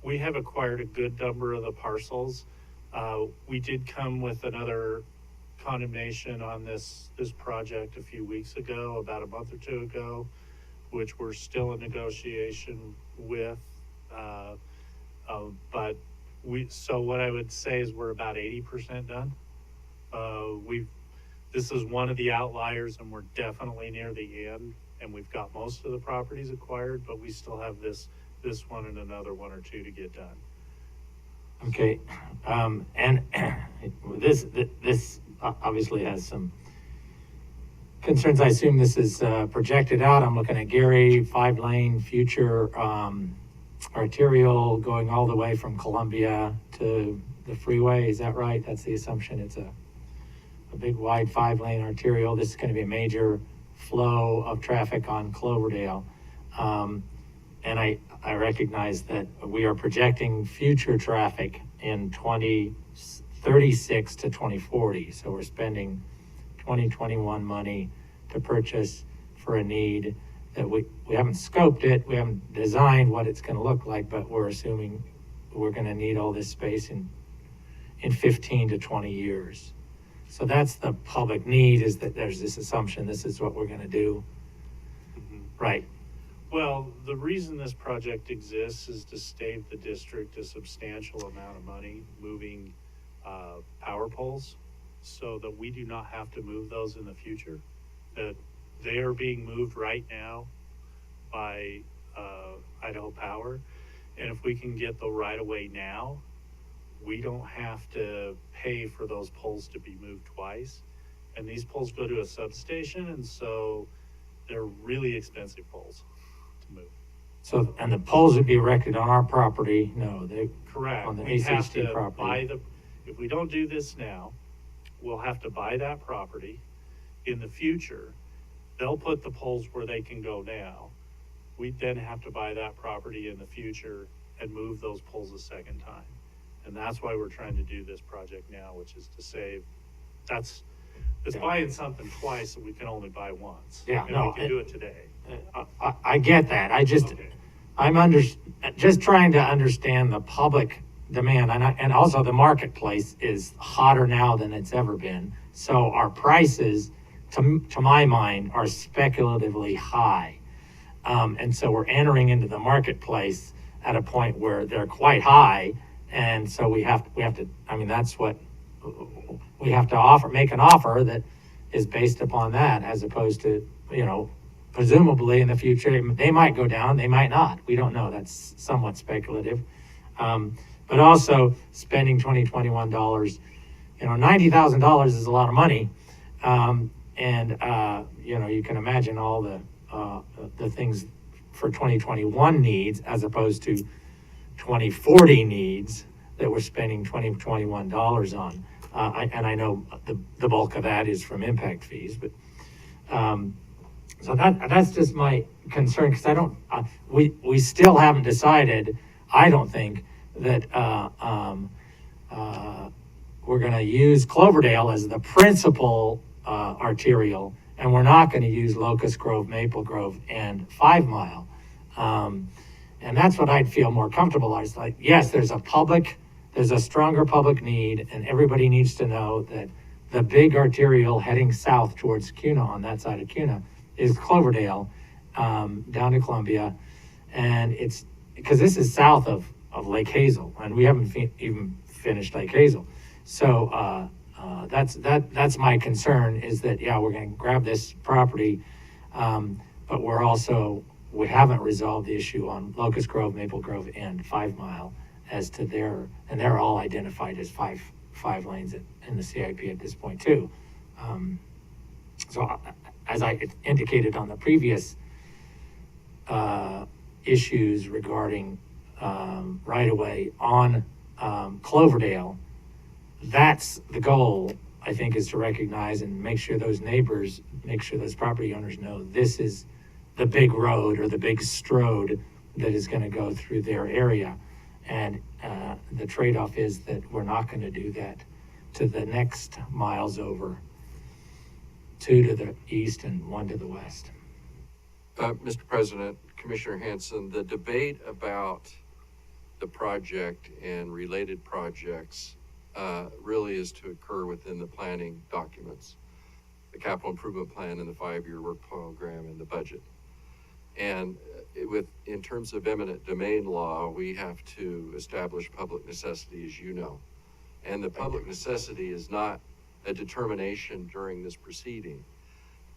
[SPEAKER 9] we have acquired a good number of the parcels. We did come with another condemnation on this project a few weeks ago, about a month or two ago, which we're still in negotiation with. But so what I would say is we're about 80% done. This is one of the outliers, and we're definitely near the end, and we've got most of the properties acquired, but we still have this one and another one or two to get done.
[SPEAKER 4] Okay, and this obviously has some concerns. I assume this is projected out. I'm looking at Gary, 5-lane future arterial going all the way from Columbia to the freeway. Is that right? That's the assumption. It's a big wide 5-lane arterial. This is going to be a major flow of traffic on Cloverdale. And I recognize that we are projecting future traffic in 2036 to 2040. So we're spending 2021 money to purchase for a need that we haven't scoped it, we haven't designed what it's going to look like, but we're assuming we're going to need all this space in 15 to 20 years. So that's the public need, is that there's this assumption this is what we're going to do.
[SPEAKER 9] Mm-hmm.
[SPEAKER 4] Right.
[SPEAKER 9] Well, the reason this project exists is to save the district a substantial amount of money moving power poles, so that we do not have to move those in the future. That they are being moved right now by Idaho Power, and if we can get the right of way now, we don't have to pay for those poles to be moved twice. And these poles go to a substation, and so they're really expensive poles to move.
[SPEAKER 4] So, and the poles would be erected on our property? No, they
[SPEAKER 9] Correct.
[SPEAKER 4] on the
[SPEAKER 9] We have
[SPEAKER 4] ACHD
[SPEAKER 9] to
[SPEAKER 4] property.
[SPEAKER 9] buy if we don't do this now, we'll have to buy that property. In the future, they'll put the poles where they can go now. We'd then have to buy that property in the future and move those poles a second time. And that's why we're trying to do this project now, which is to save, it's buying something twice that we can only buy once.
[SPEAKER 4] Yeah,
[SPEAKER 9] and
[SPEAKER 4] no,
[SPEAKER 9] we can do it today.
[SPEAKER 4] I get that.
[SPEAKER 9] Okay.
[SPEAKER 4] I'm just trying to understand the public demand, and also the marketplace is hotter now than it's ever been. So our prices, to my mind, are speculatively high. And so we're entering into the marketplace at a point where they're quite high. And so we have to, I mean, that's what we have to make an offer that is based upon that, as opposed to, presumably in the future, they might go down, they might not. We don't know. That's somewhat speculative. But also spending $21, $90,000 is a lot of money. You can imagine all the things for 2021 needs, as opposed to 2040 needs that we're spending $21 on. I know the bulk of that is from impact fees, but so that's just my concern, because we still haven't decided, I don't think, that we're going to use Cloverdale as the principal arterial, and we're not going to use Locust Grove, Maple Grove, and 5 Mile. And that's what I'd feel more comfortable. I was like, yes, there's a stronger public need, and everybody needs to know that the big arterial heading south towards Kuna, on that side of Kuna, is Cloverdale, down to Columbia. And it's because this is south of Lake Hazel, and we haven't even finished Lake Hazel. So that's my concern, is that, we're going to grab this property, but we haven't resolved the issue on Locust Grove, Maple Grove, and 5 Mile as to and they're all identified as five lanes in the CIP at this point too. So as I indicated on the previous issues regarding right-of-way on Cloverdale, that's the goal, I think, is to recognize and make sure those property owners know this is the big road or the big strode that is going to go through their area. And the trade-off is that we're not going to do that to the next miles over, 2 to the east and 1 to the west.
[SPEAKER 7] Mr. President, Commissioner Hanson, the debate about the project and related projects really is to occur within the planning documents, the capital improvement plan and the 5-year work program and the budget. And in terms of eminent domain law, we have to establish public necessity, as you know. And the public necessity is not a determination during this proceeding.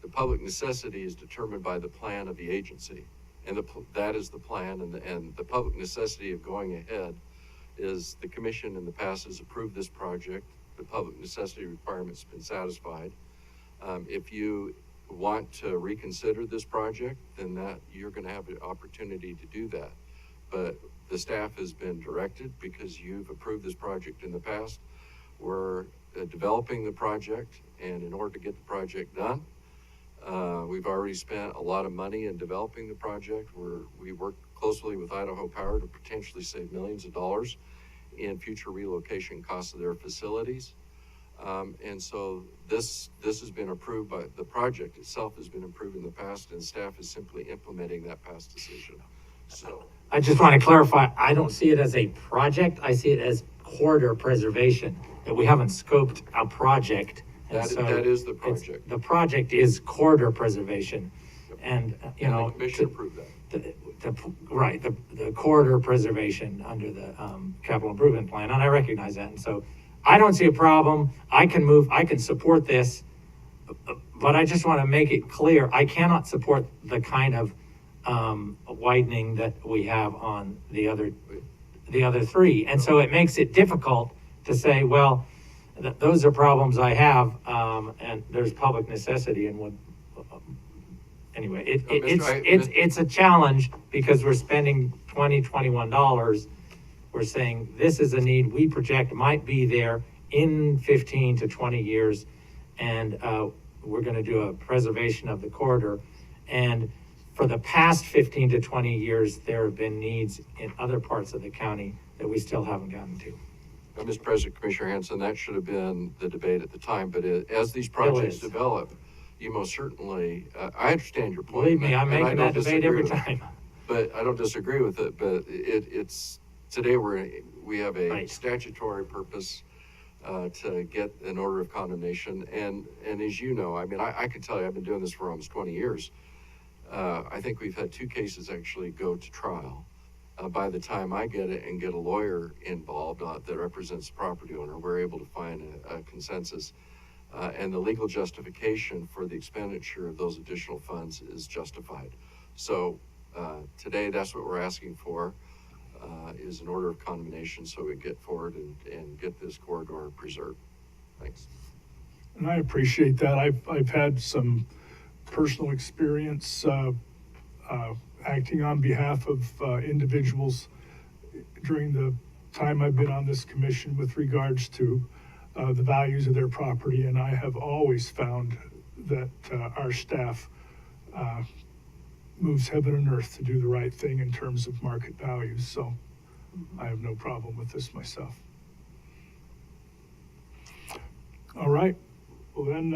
[SPEAKER 7] The public necessity is determined by the plan of the agency. And that is the plan, and the public necessity of going ahead is the commission in the past has approved this project. The public necessity requirement's been satisfied. If you want to reconsider this project, then that you're going to have the opportunity to do that. But the staff has been directed, because you've approved this project in the past. We're developing the project, and in order to get the project done, we've already spent a lot of money in developing the project. We work closely with Idaho Power to potentially save millions of dollars in future relocation costs of their facilities. And so this has been approved by, the project itself has been approved in the past, and staff is simply implementing that past decision. So
[SPEAKER 4] I just want to clarify, I don't see it as a project, I see it as corridor preservation, that we haven't scoped a project. And
[SPEAKER 7] that,
[SPEAKER 4] so
[SPEAKER 7] that is the project.
[SPEAKER 4] the project is corridor preservation. And, you
[SPEAKER 7] And
[SPEAKER 4] know,
[SPEAKER 7] the commission approved that.
[SPEAKER 4] the corridor preservation under the capital improvement plan, and I recognize that. And so I don't see a problem. I can support this, but I just want to make it clear, I cannot support the kind of widening that we have on the other three. And so it makes it difficult to say, well, those are problems I have, and there's public necessity and what. Anyway, it's a challenge, because we're spending $21. We're saying this is a need we project might be there in 15 to 20 years, and we're going to do a preservation of the corridor. And for the past 15 to 20 years, there have been needs in other parts of the county that we still haven't gotten to.
[SPEAKER 7] Mr. President, Commissioner Hanson, that should have been the debate at the time, but as these projects develop, you most certainly, I understand your point.
[SPEAKER 4] Believe me, I'm making that debate every time.
[SPEAKER 7] But I don't disagree with it, but it's, today we have a statutory purpose to get an order of condemnation. And as you know, I mean, I can tell you, I've been doing this for almost 20 years. I think we've had 2 cases actually go to trial. By the time I get it and get a lawyer involved that represents the property owner, we're able to find a consensus. And the legal justification for the expenditure of those additional funds is justified. So today, that's what we're asking for, is an order of condemnation, so we get forward and get this corridor preserved. Thanks.
[SPEAKER 2] And I appreciate that. I've had some personal experience acting on behalf of individuals during the time I've been on this commission with regards to the values of their property, and I have always found that our staff moves heaven and earth to do the right thing in terms of market values. So I have no problem with this myself. All right. Well then,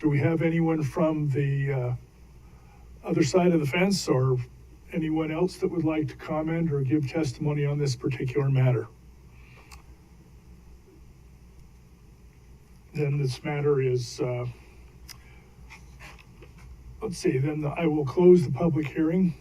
[SPEAKER 2] do we have anyone from the other side of the fence, or anyone else that would like to comment or give testimony on this particular matter? Then this matter is, let's see, then I will close the public hearing,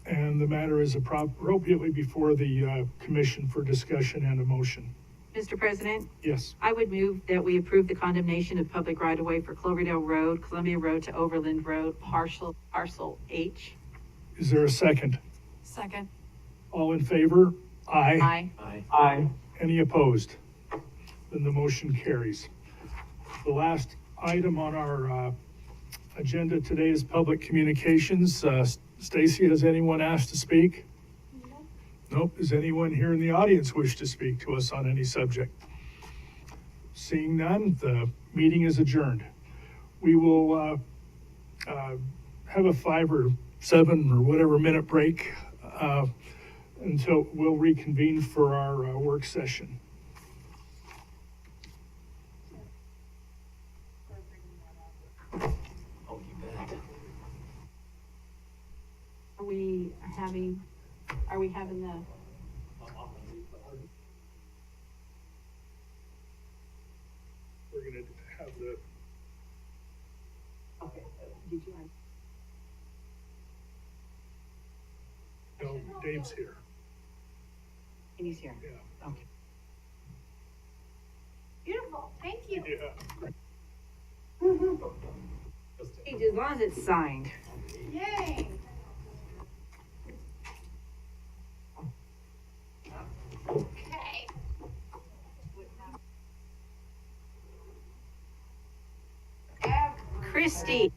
[SPEAKER 2] and the matter is appropriately before the commission for discussion and a motion.
[SPEAKER 6] Mr. President,
[SPEAKER 2] Yes.
[SPEAKER 6] I would move that we approve the condemnation of public right-of-way for Cloverdale Road, Columbia Road to Overland Road, Parcel H.
[SPEAKER 2] Is there a second?
[SPEAKER 3] Second.
[SPEAKER 2] All in favor? Aye.
[SPEAKER 6] Aye.
[SPEAKER 8] Aye.
[SPEAKER 2] Any opposed? Then the motion carries. The last item on our agenda today is public communications. Stacy, has anyone asked to speak? Nope. Does anyone here in the audience wish to speak to us on any subject? Seeing none, the meeting is adjourned. We will have a 5 or 7 or whatever minute break until we'll reconvene for our work session.
[SPEAKER 4] Oh, you bet.
[SPEAKER 6] Are we having the?
[SPEAKER 2] We're gonna have the.
[SPEAKER 6] Okay, did you?
[SPEAKER 2] Dave's here.
[SPEAKER 5] And he's here.
[SPEAKER 2] Yeah.
[SPEAKER 5] Okay.
[SPEAKER 3] Beautiful, thank you.
[SPEAKER 2] Yeah.
[SPEAKER 5] As long as it's signed.
[SPEAKER 3] Yay. Okay.
[SPEAKER 5] Christy.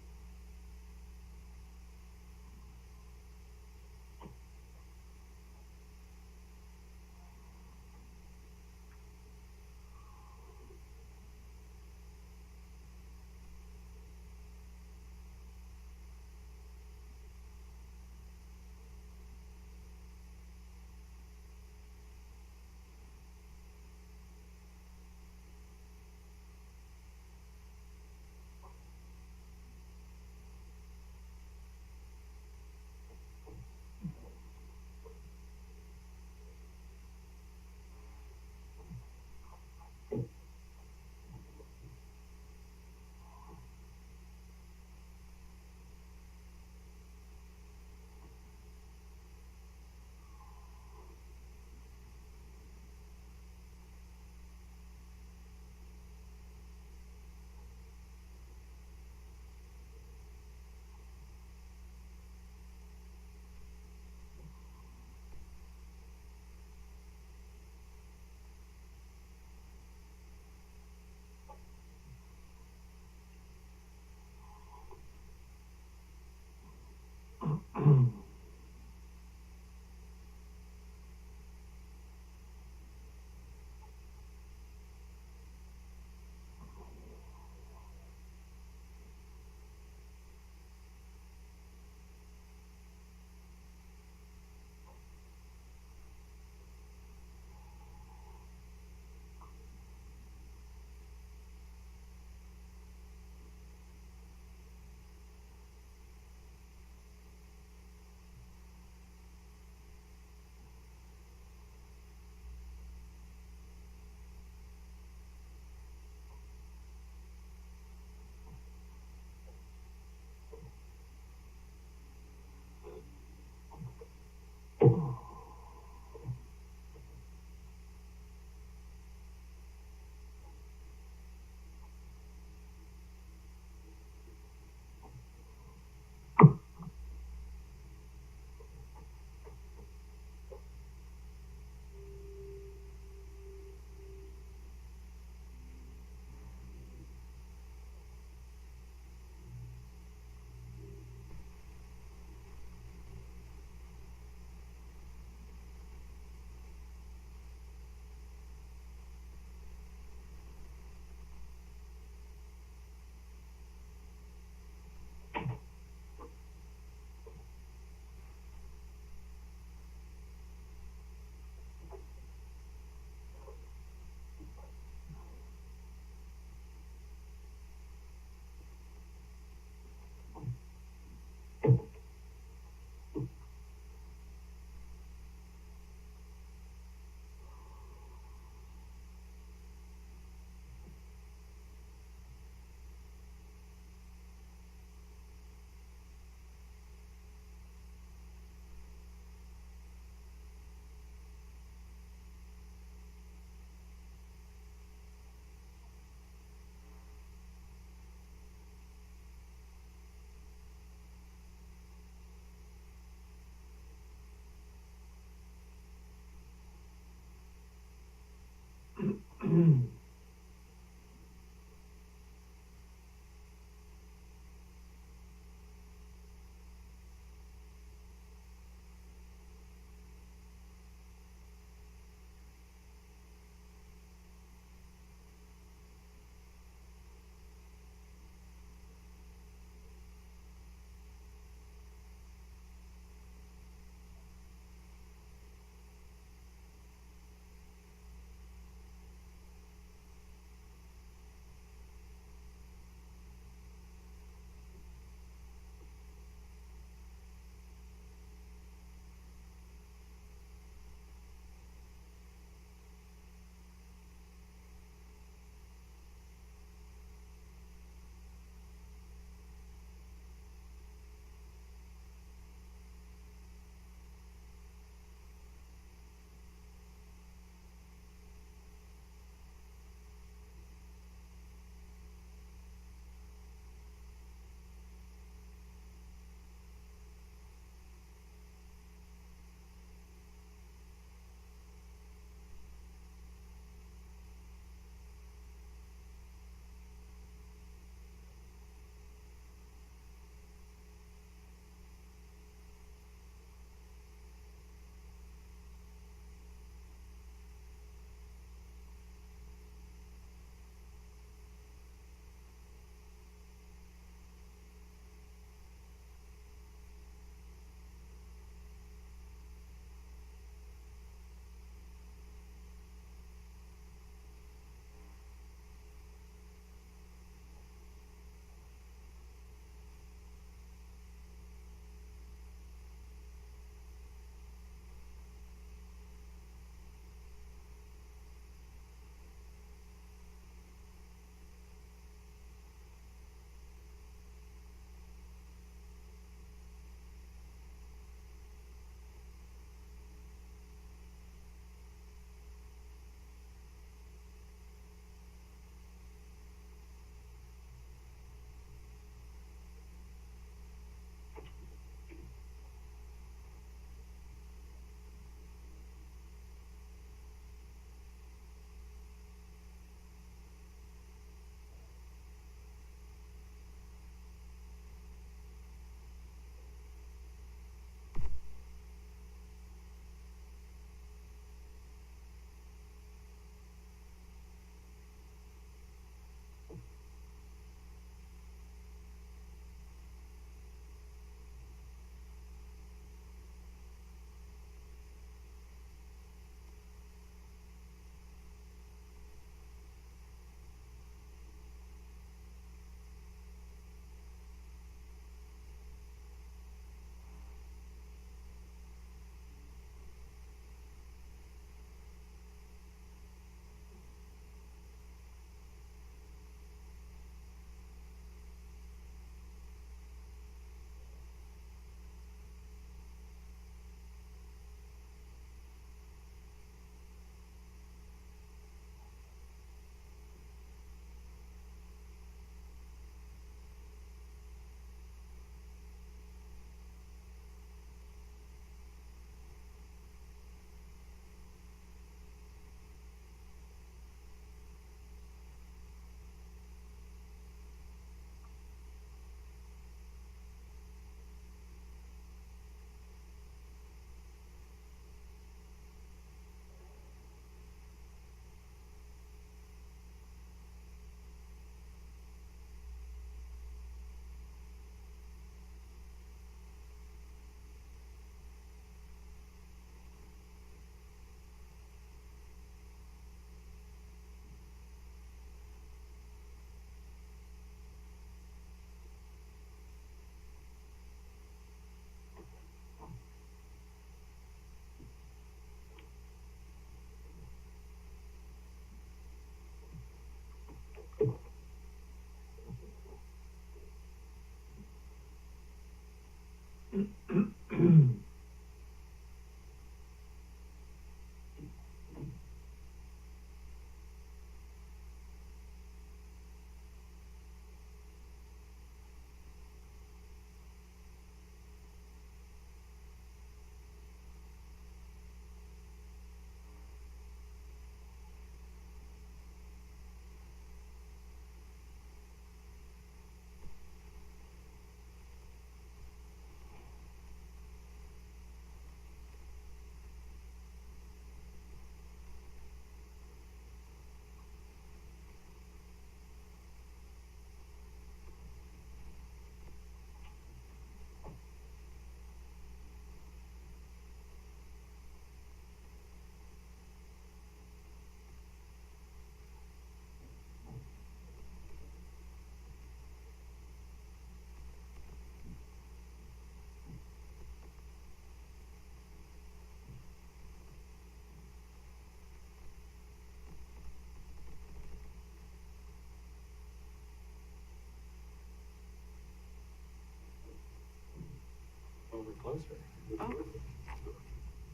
[SPEAKER 4] Over closer.
[SPEAKER 6] Oh.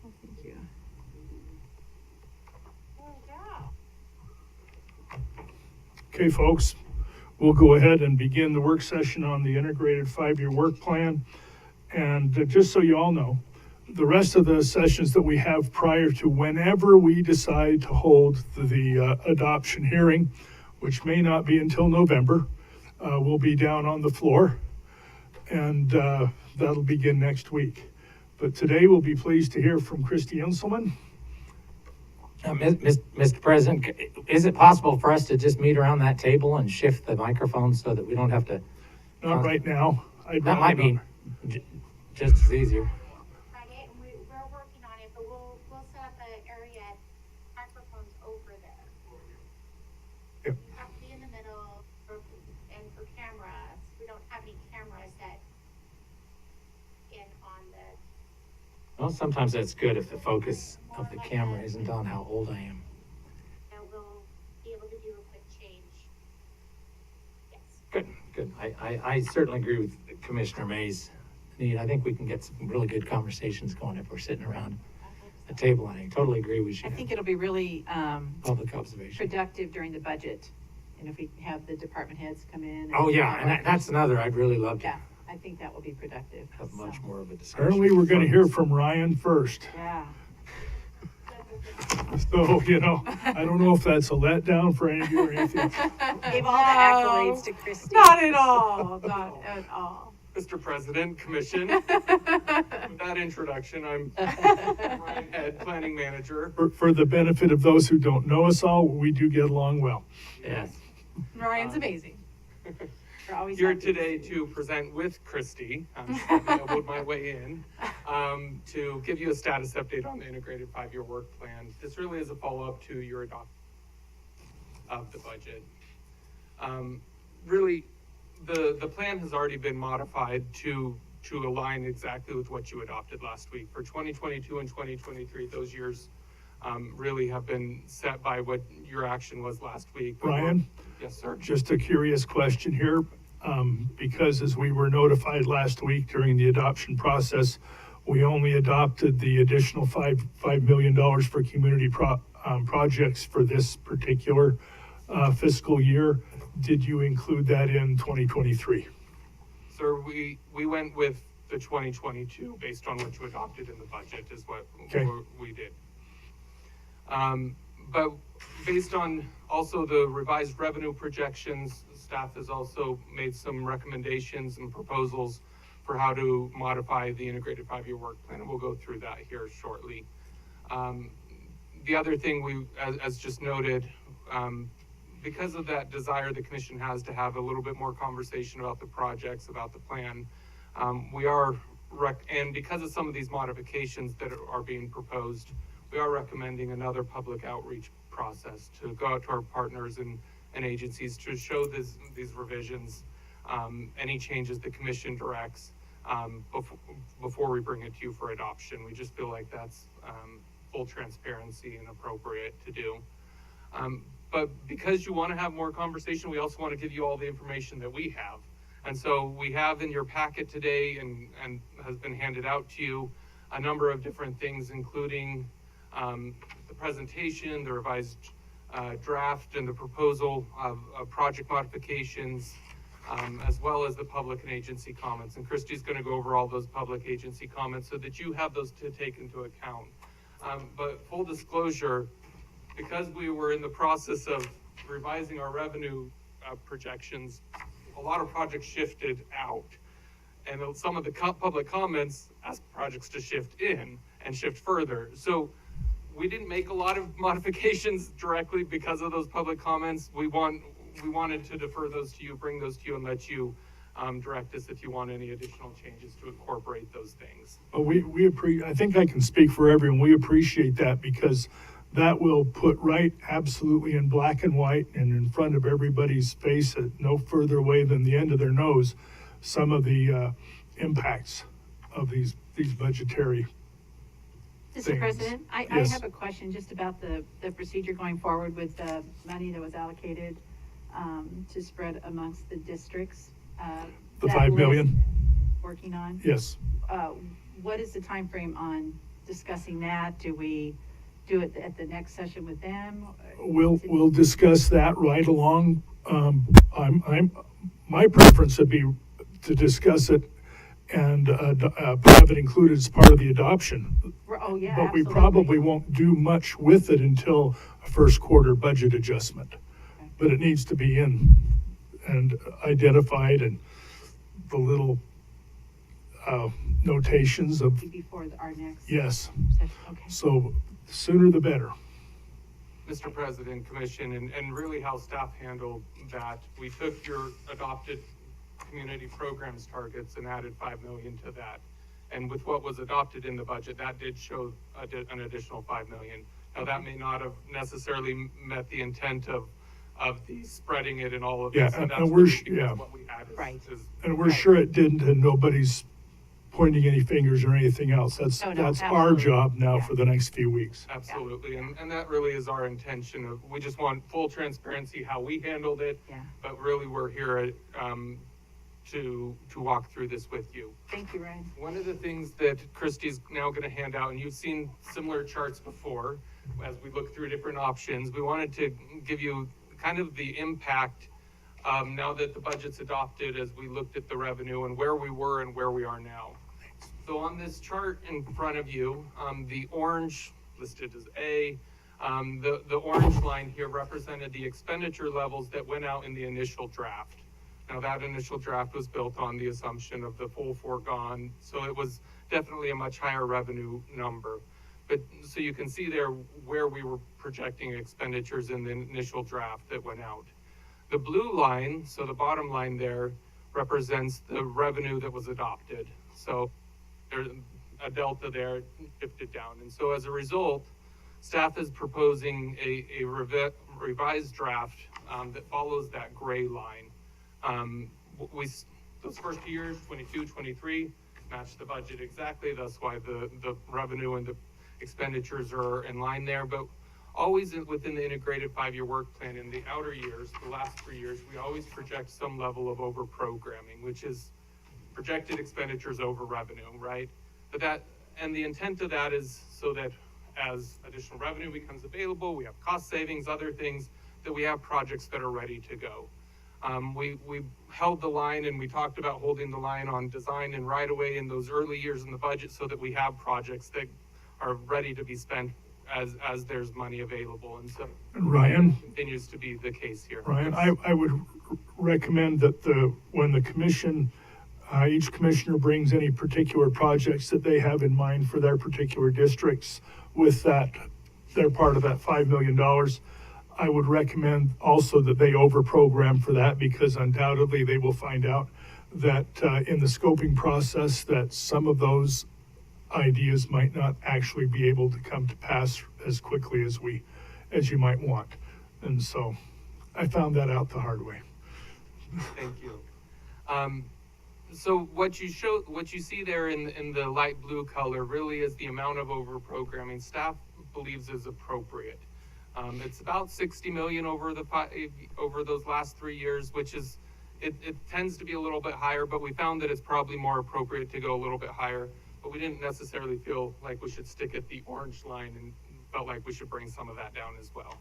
[SPEAKER 6] Well, thank you.
[SPEAKER 2] Okay, folks, we'll go ahead and begin the work session on the integrated 5-year work plan. And just so you all know, the rest of the sessions that we have prior to whenever we decide to hold the adoption hearing, which may not be until November, will be down on the floor. And that'll begin next week. But today we'll be pleased to hear from Christy Inselman.
[SPEAKER 4] Mr. President, is it possible for us to just meet around that table and shift the microphone so that we don't have to?
[SPEAKER 2] Not right now.
[SPEAKER 4] That might be just as easier.
[SPEAKER 10] Friday, and we're working on it, but we'll set up an area, microphones over there.
[SPEAKER 2] Yep.
[SPEAKER 10] You have to be in the middle, and for cameras, we don't have any cameras that in on the.
[SPEAKER 4] Well, sometimes that's good if the focus of the camera isn't on how old I am.
[SPEAKER 10] That we'll be able to do a quick change. Yes.
[SPEAKER 4] Good. I certainly agree with Commissioner May's need. I think we can get some really good conversations going if we're sitting around a table. And I totally agree we should
[SPEAKER 6] I
[SPEAKER 4] have
[SPEAKER 6] think it'll be really
[SPEAKER 4] public observation.
[SPEAKER 6] productive during the budget. And if we have the department heads come in.
[SPEAKER 4] Oh, yeah, and that's another I'd really love to
[SPEAKER 6] Yeah, I think that will be productive.
[SPEAKER 4] have much
[SPEAKER 6] So,
[SPEAKER 4] more of a discussion.
[SPEAKER 2] Apparently, we're going to hear from Ryan first.
[SPEAKER 6] Yeah.
[SPEAKER 2] So, I don't know if that's a letdown for any of you or anything.
[SPEAKER 6] Give all the accolades to Christy.
[SPEAKER 3] Not at all, not at all.
[SPEAKER 11] Mr. President, Commission, with that introduction, I'm Ryan Head, Planning Manager.
[SPEAKER 2] For the benefit of those who don't know us all, we do get along well.
[SPEAKER 4] Yes.
[SPEAKER 3] Ryan's amazing.
[SPEAKER 6] We're always
[SPEAKER 11] Here
[SPEAKER 6] happy to
[SPEAKER 11] today
[SPEAKER 6] see
[SPEAKER 11] to present with Christy, I'm just gonna elbowed my way in, to give you a status update on the integrated 5-year work plan. This really is a follow-up to your adoption of the budget. Really, the plan has already been modified to align exactly with what you adopted last week. For 2022 and 2023, those years really have been set by what your action was last week.
[SPEAKER 2] Ryan?
[SPEAKER 11] Yes, sir.
[SPEAKER 2] Just a curious question here, because as we were notified last week during the adoption process, we only adopted the additional $5 million for community projects for this particular fiscal year. Did you include that in 2023?
[SPEAKER 11] Sir, we went with the 2022 based on what you adopted in the budget is what
[SPEAKER 2] Okay.
[SPEAKER 11] we did. But based on also the revised revenue projections, staff has also made some recommendations and proposals for how to modify the integrated 5-year work plan, and we'll go through that here shortly. The other thing as just noted, because of that desire the commission has to have a little bit more conversation about the projects, about the plan, and because of some of these modifications that are being proposed, we are recommending another public outreach process to go out to our partners and agencies to show these revisions, any changes the commission directs, before we bring it to you for adoption. We just feel like that's full transparency and appropriate to do. But because you want to have more conversation, we also want to give you all the information that we have And so we have in your packet today and has been handed out to you a number of different things, including the presentation, the revised draft and the proposal of project modifications, as well as the public and agency comments. And Christy's going to go over all those public agency comments so that you have those to take into account. But full disclosure, because we were in the process of revising our revenue projections, a lot of projects shifted out. And some of the public comments asked projects to shift in and shift further. So we didn't make a lot of modifications directly because of those public comments. We wanted to defer those to you, bring those to you, and let you direct us if you want any additional changes to incorporate those things.
[SPEAKER 2] I think I can speak for everyone. We appreciate that because that will put right absolutely in black and white and in front of everybody's face at no further away than the end of their nose some of the impacts of these budgetary
[SPEAKER 6] Mr.
[SPEAKER 2] things.
[SPEAKER 6] President, I
[SPEAKER 2] Yes.
[SPEAKER 6] have a question just about the procedure going forward with the money that was allocated to spread amongst the districts.
[SPEAKER 2] The
[SPEAKER 6] that
[SPEAKER 2] 5 million?
[SPEAKER 6] list working on.
[SPEAKER 2] Yes.
[SPEAKER 6] What is the time frame on discussing that? Do we do it at the next session with them?
[SPEAKER 2] We'll discuss that right along. My preference would be to discuss it and have it included as part of the adoption.
[SPEAKER 6] Oh, yeah,
[SPEAKER 2] But we
[SPEAKER 6] absolutely.
[SPEAKER 2] probably won't do much with it until a first quarter budget adjustment. But it needs to be in and identified and the little notations of,
[SPEAKER 6] Before our next
[SPEAKER 2] yes.
[SPEAKER 6] session, okay.
[SPEAKER 2] So the sooner the better.
[SPEAKER 11] Mr. President, Commission, and really how staff handled that. We took your adopted community programs targets and added 5 million to that. And with what was adopted in the budget, that did show an additional 5 million. Now, that may not have necessarily met the intent of the spreading it and all of
[SPEAKER 2] Yeah,
[SPEAKER 11] this.
[SPEAKER 2] and
[SPEAKER 11] that's
[SPEAKER 2] we're
[SPEAKER 11] really because
[SPEAKER 2] yeah.
[SPEAKER 11] what we had is-
[SPEAKER 6] Right.
[SPEAKER 11] is-
[SPEAKER 2] And we're sure it didn't, and nobody's pointing any fingers or anything else. That's
[SPEAKER 6] No,
[SPEAKER 2] our
[SPEAKER 6] absolutely.
[SPEAKER 2] job now
[SPEAKER 6] Yeah.
[SPEAKER 2] for the next few weeks.
[SPEAKER 11] Absolutely, and that really is our intention. We just want full transparency how we handled it.
[SPEAKER 6] Yeah.
[SPEAKER 11] But really, we're here to walk through this with you.
[SPEAKER 6] Thank you, Ryan.
[SPEAKER 11] One of the things that Christy's now going to hand out, and you've seen similar charts before, as we look through different options, we wanted to give you kind of the impact now that the budget's adopted as we looked at the revenue and where we were and where we are now. So on this chart in front of you, the orange listed as A, the orange line here represented the expenditure levels that went out in the initial draft. Now, that initial draft was built on the assumption of the full foregone, so it was definitely a much higher revenue number. But so you can see there where we were projecting expenditures in the initial draft that went out. The blue line, so the bottom line there, represents the revenue that was adopted. So there's a delta there shifted down. And so as a result, staff is proposing a revised draft that follows that gray line. Those first 2 years, 22, 23, match the budget exactly. That's why the revenue and the expenditures are in line there. But always within the integrated 5-year work plan in the outer years, the last 3 years, we always project some level of over programming, which is projected expenditures over revenue, right? And the intent of that is so that as additional revenue becomes available, we have cost savings, other things, that we have projects that are ready to go. We held the line and we talked about holding the line on design and right away in those early years in the budget so that we have projects that are ready to be spent as there's money available. And so
[SPEAKER 2] Ryan?
[SPEAKER 11] continues to be the case here.
[SPEAKER 2] Ryan, I would recommend that when the commission, each commissioner brings any particular projects that they have in mind for their particular districts with that, they're part of that $5 million. I would recommend also that they over-program for that because undoubtedly they will find out that in the scoping process that some of those ideas might not actually be able to come to pass as quickly as you might want. And so I found that out the hard way.
[SPEAKER 11] Thank you. So what you see there in the light blue color really is the amount of over-programming staff believes is appropriate. It's about 60 million over those last 3 years, which is it tends to be a little bit higher, but we found that it's probably more appropriate to go a little bit higher. But we didn't necessarily feel like we should stick at the orange line, and felt like we should bring some of that down as well.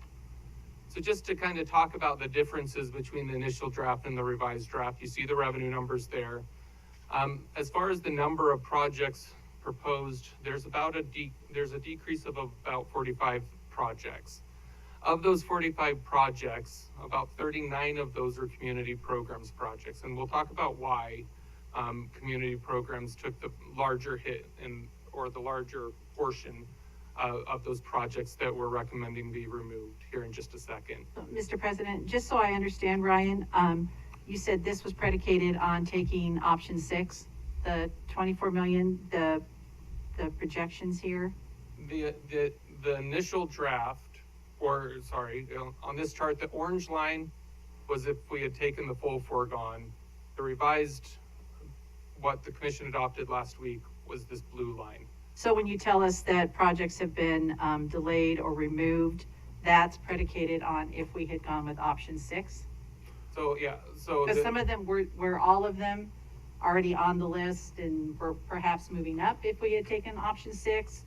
[SPEAKER 11] So just to kind of talk about the differences between the initial draft and the revised draft, you see the revenue numbers there. As far as the number of projects proposed, there's a decrease of about 45 projects. Of those 45 projects, about 39 of those are community programs projects, and we'll talk about why community programs took the larger hit or the larger portion of those projects that we're recommending be removed here in just a second.
[SPEAKER 6] Mr. President, just so I understand, Ryan, you said this was predicated on taking option 6, the 24 million, the projections here?
[SPEAKER 11] The initial draft, on this chart, the orange line was if we had taken the full foregone. The revised, what the commission adopted last week, was this blue line.
[SPEAKER 6] So when you tell us that projects have been delayed or removed, that's predicated on if we had gone with option 6?
[SPEAKER 11] So, yeah, so.
[SPEAKER 6] Because some of them were all of them already on the list and were perhaps moving up if we had taken option 6?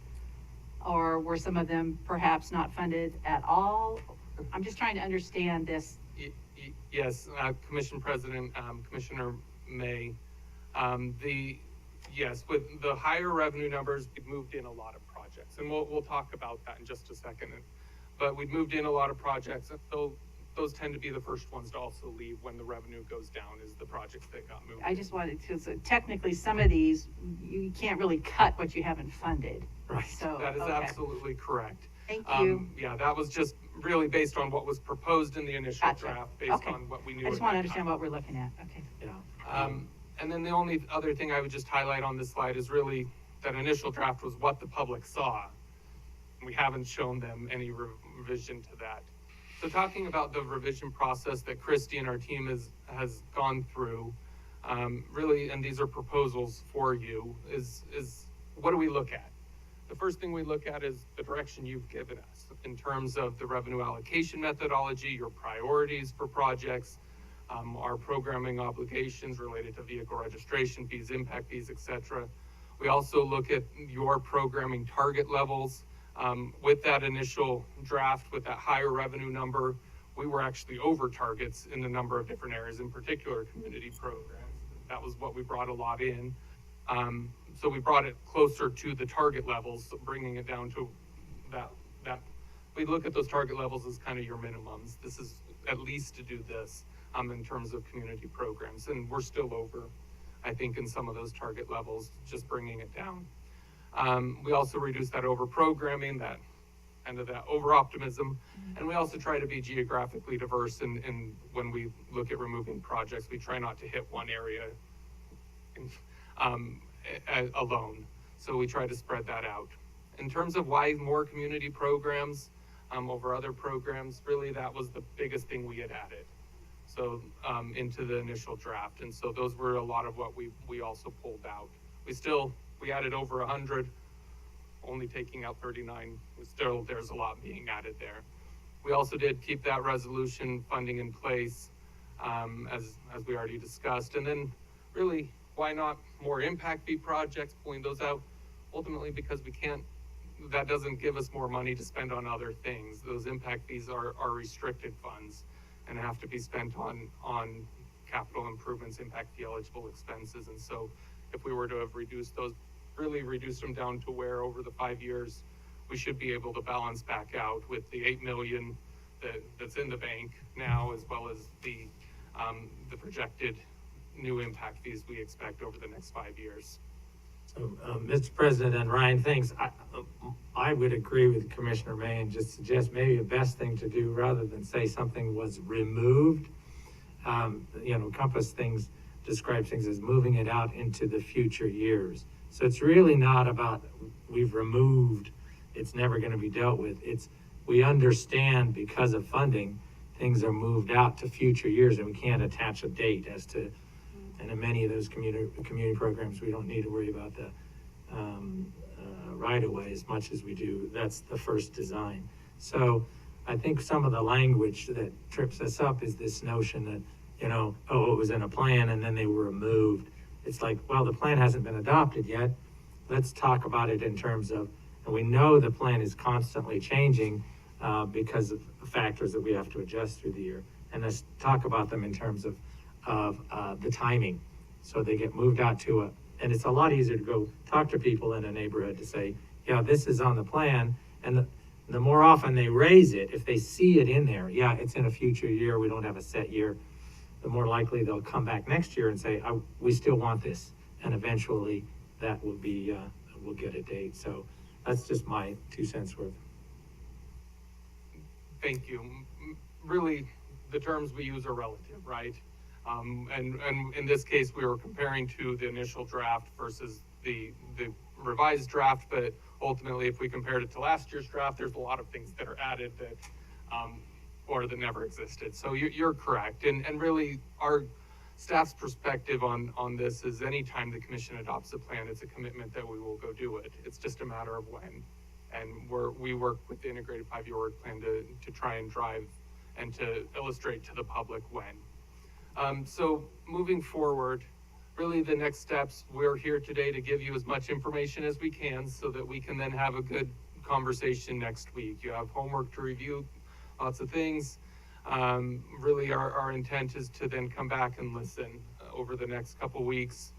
[SPEAKER 6] Or were some of them perhaps not funded at all? I'm just trying to understand this.
[SPEAKER 11] Yes, Commission President, Commissioner May, yes, with the higher revenue numbers, we've moved in a lot of projects, and we'll talk about that in just a second. But we've moved in a lot of projects, and so those tend to be the first ones to also leave when the revenue goes down, is the projects that got moved.
[SPEAKER 6] I just wanted to, so technically some of these, you can't really cut what you haven't funded.
[SPEAKER 4] Right.
[SPEAKER 6] So,
[SPEAKER 11] That is
[SPEAKER 6] okay.
[SPEAKER 11] absolutely correct.
[SPEAKER 6] Thank you.
[SPEAKER 11] Yeah, that was just really based on what was proposed in the initial
[SPEAKER 6] Gotcha.
[SPEAKER 11] draft, based
[SPEAKER 6] Okay.
[SPEAKER 11] on what we knew.
[SPEAKER 6] I just
[SPEAKER 11] at
[SPEAKER 6] want to
[SPEAKER 11] that
[SPEAKER 6] understand
[SPEAKER 11] time.
[SPEAKER 6] what we're looking at. Okay.
[SPEAKER 4] Yeah.
[SPEAKER 11] And then the only other thing I would just highlight on this slide is really that initial draft was what the public saw. We haven't shown them any revision to that. So talking about the revision process that Christy and our team has gone through, really, and these are proposals for you, is what do we look at? The first thing we look at is the direction you've given us in terms of the revenue allocation methodology, your priorities for projects, our programming obligations related to vehicle registration fees, impact fees, etc. We also look at your programming target levels. With that initial draft, with that higher revenue number, we were actually over targets in a number of different areas, in particular community programs. That was what we brought a lot in. So we brought it closer to the target levels, so bringing it down to that. We look at those target levels as kind of your minimums. This is at least to do this in terms of community programs, and we're still over, I think, in some of those target levels, just bringing it down. We also reduce that over programming, that kind of that over optimism, and we also try to be geographically diverse. And when we look at removing projects, we try not to hit one area alone. So we try to spread that out. In terms of why more community programs over other programs, really that was the biggest thing we had added. So into the initial draft, and so those were a lot of what we also pulled out. We added over 100, only taking out 39. Still, there's a lot being added there. We also did keep that resolution funding in place, as we already discussed. And then really, why not more impact fee projects, pulling those out? Ultimately, because that doesn't give us more money to spend on other things. Those impact fees are restricted funds and have to be spent on capital improvements, impact fee eligible expenses. And so if we were to have reduced them down to where over the 5 years, we should be able to balance back out with the 8 million that's in the bank now, as well as the projected new impact fees we expect over the next 5 years.
[SPEAKER 4] So, Mr. President and Ryan, thanks. I would agree with Commissioner May and just suggest maybe the best thing to do, rather than say something was removed, Compass things, describes things as moving it out into the future years. So it's really not about we've removed, it's never going to be dealt with. It's we understand because of funding, things are moved out to future years, and we can't attach a date as to. And in many of those community programs, we don't need to worry about the right-of-way as much as we do. That's the first design. So I think some of the language that trips us up is this notion that oh, it was in a plan and then they were removed. It's like, well, the plan hasn't been adopted yet. Let's talk about it in terms of, and we know the plan is constantly changing because of factors that we have to adjust through the year. And let's talk about them in terms of the timing. So they get moved out to and it's a lot easier to go talk to people in a neighborhood to say, yeah, this is on the plan. And the more often they raise it, if they see it in there, yeah, it's in a future year, we don't have a set year, the more likely they'll come back next year and say, we still want this. And eventually that will be, we'll get a date. So that's just my 2 cents worth.
[SPEAKER 11] Thank you. Really, the terms we use are relative, right? And in this case, we were comparing to the initial draft versus the revised draft, but ultimately, if we compared it to last year's draft, there's a lot of things that are added that, or that never existed. So you're correct. And really, our staff's perspective on this is anytime the commission adopts a plan, it's a commitment that we will go do it. It's just a matter of when. And we work with the integrated 5-year work plan to try and drive and to illustrate to the public when. So moving forward, really the next steps, we're here today to give you as much information as we can so that we can then have a good conversation next week. You have homework to review, lots of things. Really our intent is to then come back and listen over the next couple weeks.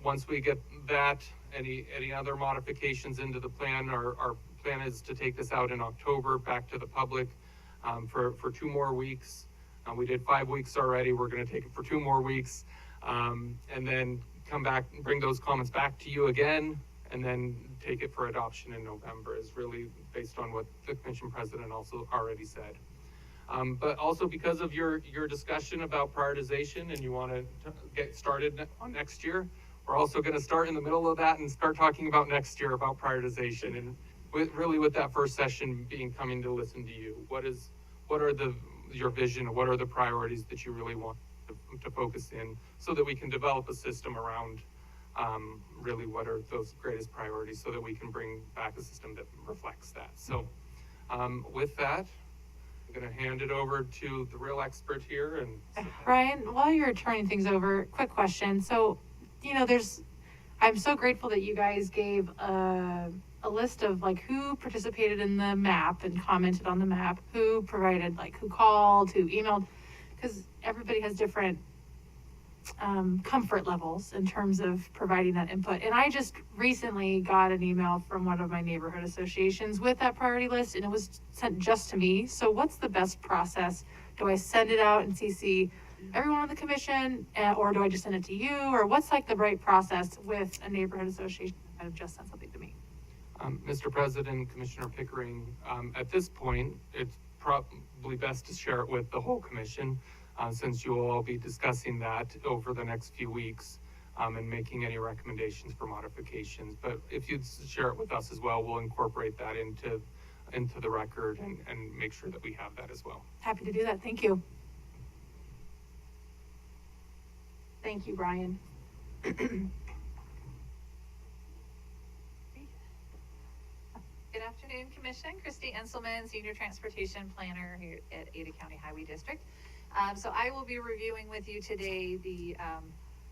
[SPEAKER 11] Once we get that, any other modifications into the plan, our plan is to take this out in October back to the public for 2 more weeks. We did 5 weeks already. We're going to take it for 2 more weeks, and then come back and bring those comments back to you again, and then take it for adoption in November is really based on what the commission president also already said. But also because of your discussion about prioritization and you want to get started on next year, we're also going to start in the middle of that and start talking about next year about prioritization, and with that first session being coming to listen to you. What are your vision? What are the priorities that you really want to focus in so that we can develop a system around really what are those greatest priorities so that we can bring back a system that reflects that. So with that, I'm going to hand it over to the real expert here. And
[SPEAKER 3] Ryan, while you're turning things over, quick question. So, I'm so grateful that you guys gave a list of like who participated in the map and commented on the map, who provided, like who called, who emailed, because everybody has different comfort levels in terms of providing that input. And I just recently got an email from one of my neighborhood associations with that priority list, and it was sent just to me. So what's the best process? Do I send it out and CC everyone on the commission, or do I just send it to you? Or what's like the right process with a neighborhood association that have just sent something to me?
[SPEAKER 11] Mr. President, Commissioner Pickering, at this point, it's probably best to share it with the whole commission, since you will all be discussing that over the next few weeks and making any recommendations for modifications. But if you'd share it with us as well, we'll incorporate that into the record and make sure that we have that as well.
[SPEAKER 3] Happy to do that. Thank you. Thank you, Brian.
[SPEAKER 12] Good afternoon, Commission. Christy Enselman, Senior Transportation Planner here at Ada County Highway District. So I will be reviewing with you today the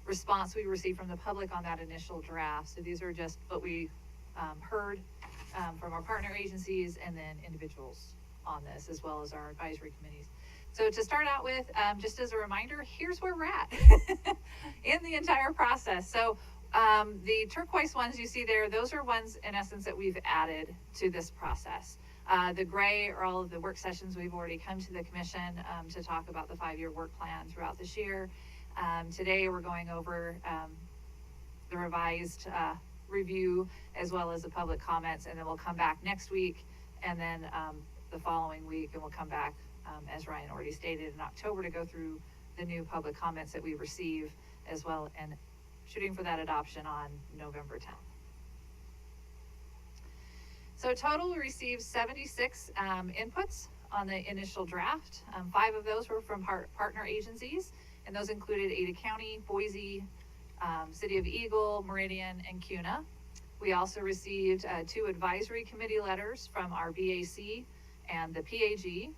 [SPEAKER 12] response we received from the public on that initial draft. So these are just what we heard from our partner agencies and then individuals on this, as well as our advisory committees. So to start out with, just as a reminder, here's where we're at in the entire process. So the turquoise ones you see there, those are ones in essence that we've added to this process. The gray are all of the work sessions we've already come to the commission to talk about the 5-year work plan throughout this year. Today we're going over the revised review as well as the public comments, and then we'll come back next week and then the following week, and we'll come back as Ryan already stated in October to go through the new public comments that we receive as well, and shooting for that adoption on November 10th. So total, we received 76 inputs on the initial draft. 5 of those were from partner agencies, and those included Ada County, Boise, City of Eagle, Meridian, and CUNA. We also received 2 advisory committee letters from our VAC and the PAG,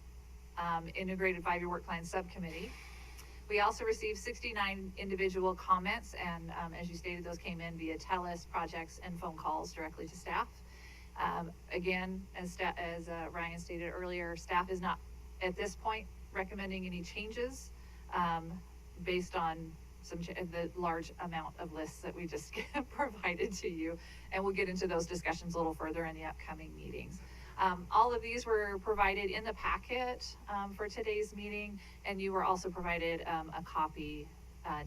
[SPEAKER 12] Integrated 5-Year Work Plan Subcommittee. We also received 69 individual comments, and as you stated, those came in via TELUS, projects, and phone calls directly to staff. Again, as Ryan stated earlier, staff is not at this point recommending any changes based on the large amount of lists that we just provided to you, and we'll get into those discussions a little further in the upcoming meetings. All of these were provided in the packet for today's meeting, and you were also provided a copy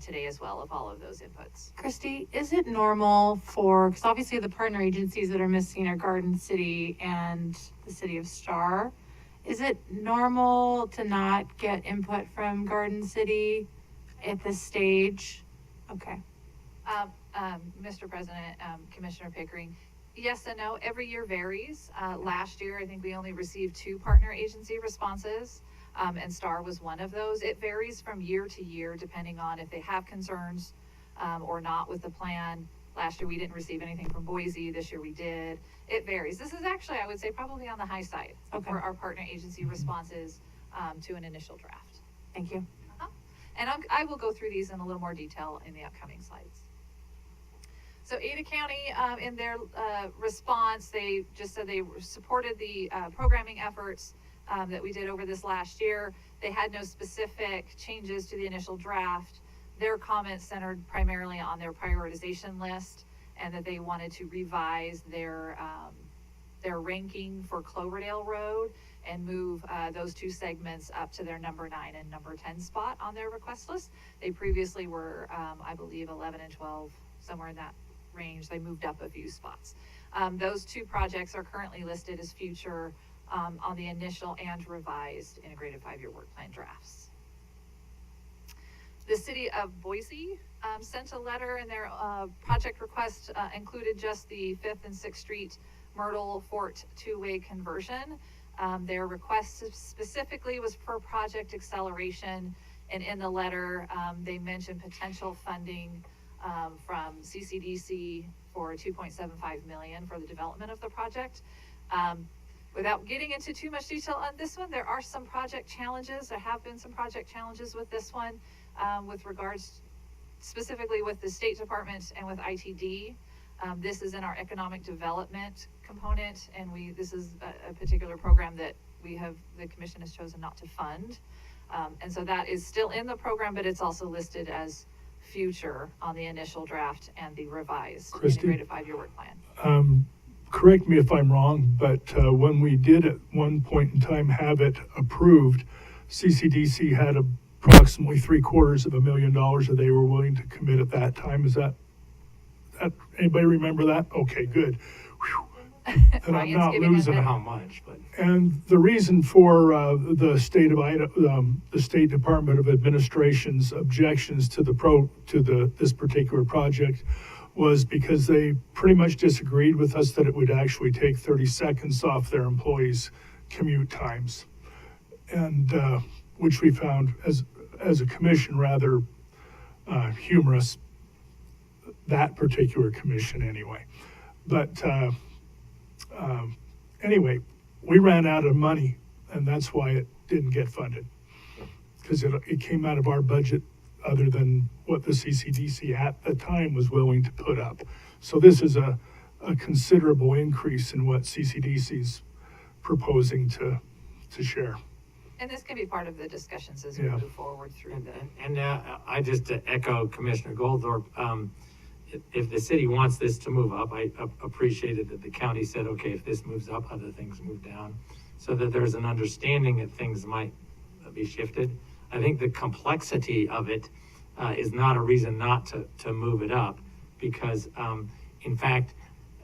[SPEAKER 12] today as well of all of those inputs.
[SPEAKER 3] Christy, is it normal for, because obviously the partner agencies that are missing are Garden City and the City of Star. Is it normal to not get input from Garden City at this stage? Okay.
[SPEAKER 12] Mr. President, Commissioner Pickering, yes and no, every year varies. Last year, I think we only received 2 partner agency responses, and STAR was one of those. It varies from year to year depending on if they have concerns or not with the plan. Last year, we didn't receive anything from Boise. This year we did. It varies. This is actually, I would say, probably on the high side for our partner agency responses to an initial draft.
[SPEAKER 3] Thank you.
[SPEAKER 12] And I will go through these in a little more detail in the upcoming slides. So Ada County, in their response, they just said they supported the programming efforts that we did over this last year. They had no specific changes to the initial draft. Their comments centered primarily on their prioritization list, and that they wanted to revise their ranking for Cloverdale Road and move those 2 segments up to their number 9 and number 10 spot on their request list. They previously were, I believe, 11 and 12, somewhere in that range. They moved up a few spots. Those 2 projects are currently listed as future on the initial and revised integrated 5-year work plan drafts. The city of Boise sent a letter, and their project request included just the 5th and 6th Street Myrtle Fort 2-way conversion. Their request specifically was for project acceleration, and in the letter, they mentioned potential funding from CCDC for $2.75 million for the development of the project. Without getting into too much detail on this one, there are some project challenges. There have been some project challenges with this one, with regards specifically with the State Department and with ITD. This is in our economic development component, and this is a particular program that the commission has chosen not to fund. And so that is still in the program, but it's also listed as future on the initial draft and the revised integrated 5-year work plan.
[SPEAKER 2] Correct me if I'm wrong, but when we did at one point in time have it approved, CCDC had approximately $750,000 that they were willing to commit at that time. Is that anybody remember that? Okay, good. Whew. And I'm not losing
[SPEAKER 4] how much, but.
[SPEAKER 2] And the reason for the state of Idaho, the State Department of Administration's objections to this particular project was because they pretty much disagreed with us that it would actually take 30 seconds off their employees' commute times, and which we found as a commission rather humorous. That particular commission, anyway. But anyway, we ran out of money, and that's why it didn't get funded, because it came out of our budget other than what the CCDC at the time was willing to put up. So this is a considerable increase in what CCDC's proposing to share.
[SPEAKER 12] And this can be part of the discussions as we move forward through
[SPEAKER 4] And I just to echo Commissioner Goldthorpe, if the city wants this to move up, I appreciated that the county said, okay, if this moves up, other things move down, so that there's an understanding that things might be shifted. I think the complexity of it is not a reason not to move it up, because in fact,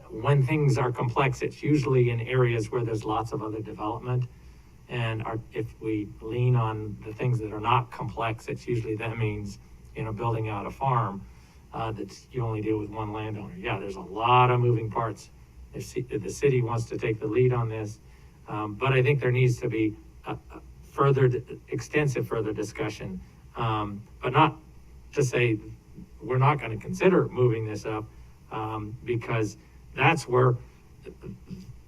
[SPEAKER 4] when things are complex, it's usually in areas where there's lots of other development. And if we lean on the things that are not complex, it's usually that means, building out a farm that you only deal with one landowner. Yeah, there's a lot of moving parts. If the city wants to take the lead on this, but I think there needs to be extensive further discussion, but not to say we're not going to consider moving this up, because that's where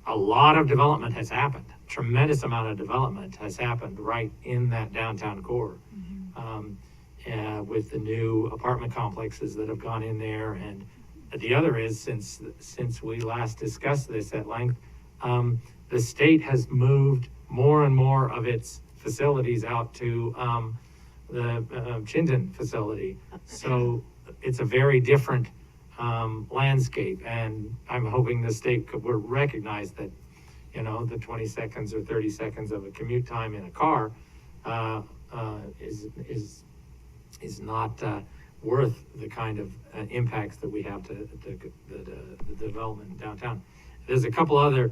[SPEAKER 4] a lot of development has happened. Tremendous amount of development has happened right in that downtown core. with the new apartment complexes that have gone in there. And the other is, since we last discussed this at length, the state has moved more and more of its facilities out to the Chinden facility. So it's a very different landscape, and I'm hoping the state will recognize that, you know, the 20 seconds or 30 seconds of a commute time in a car is not worth the kind of impacts that we have to the development downtown. There's a couple other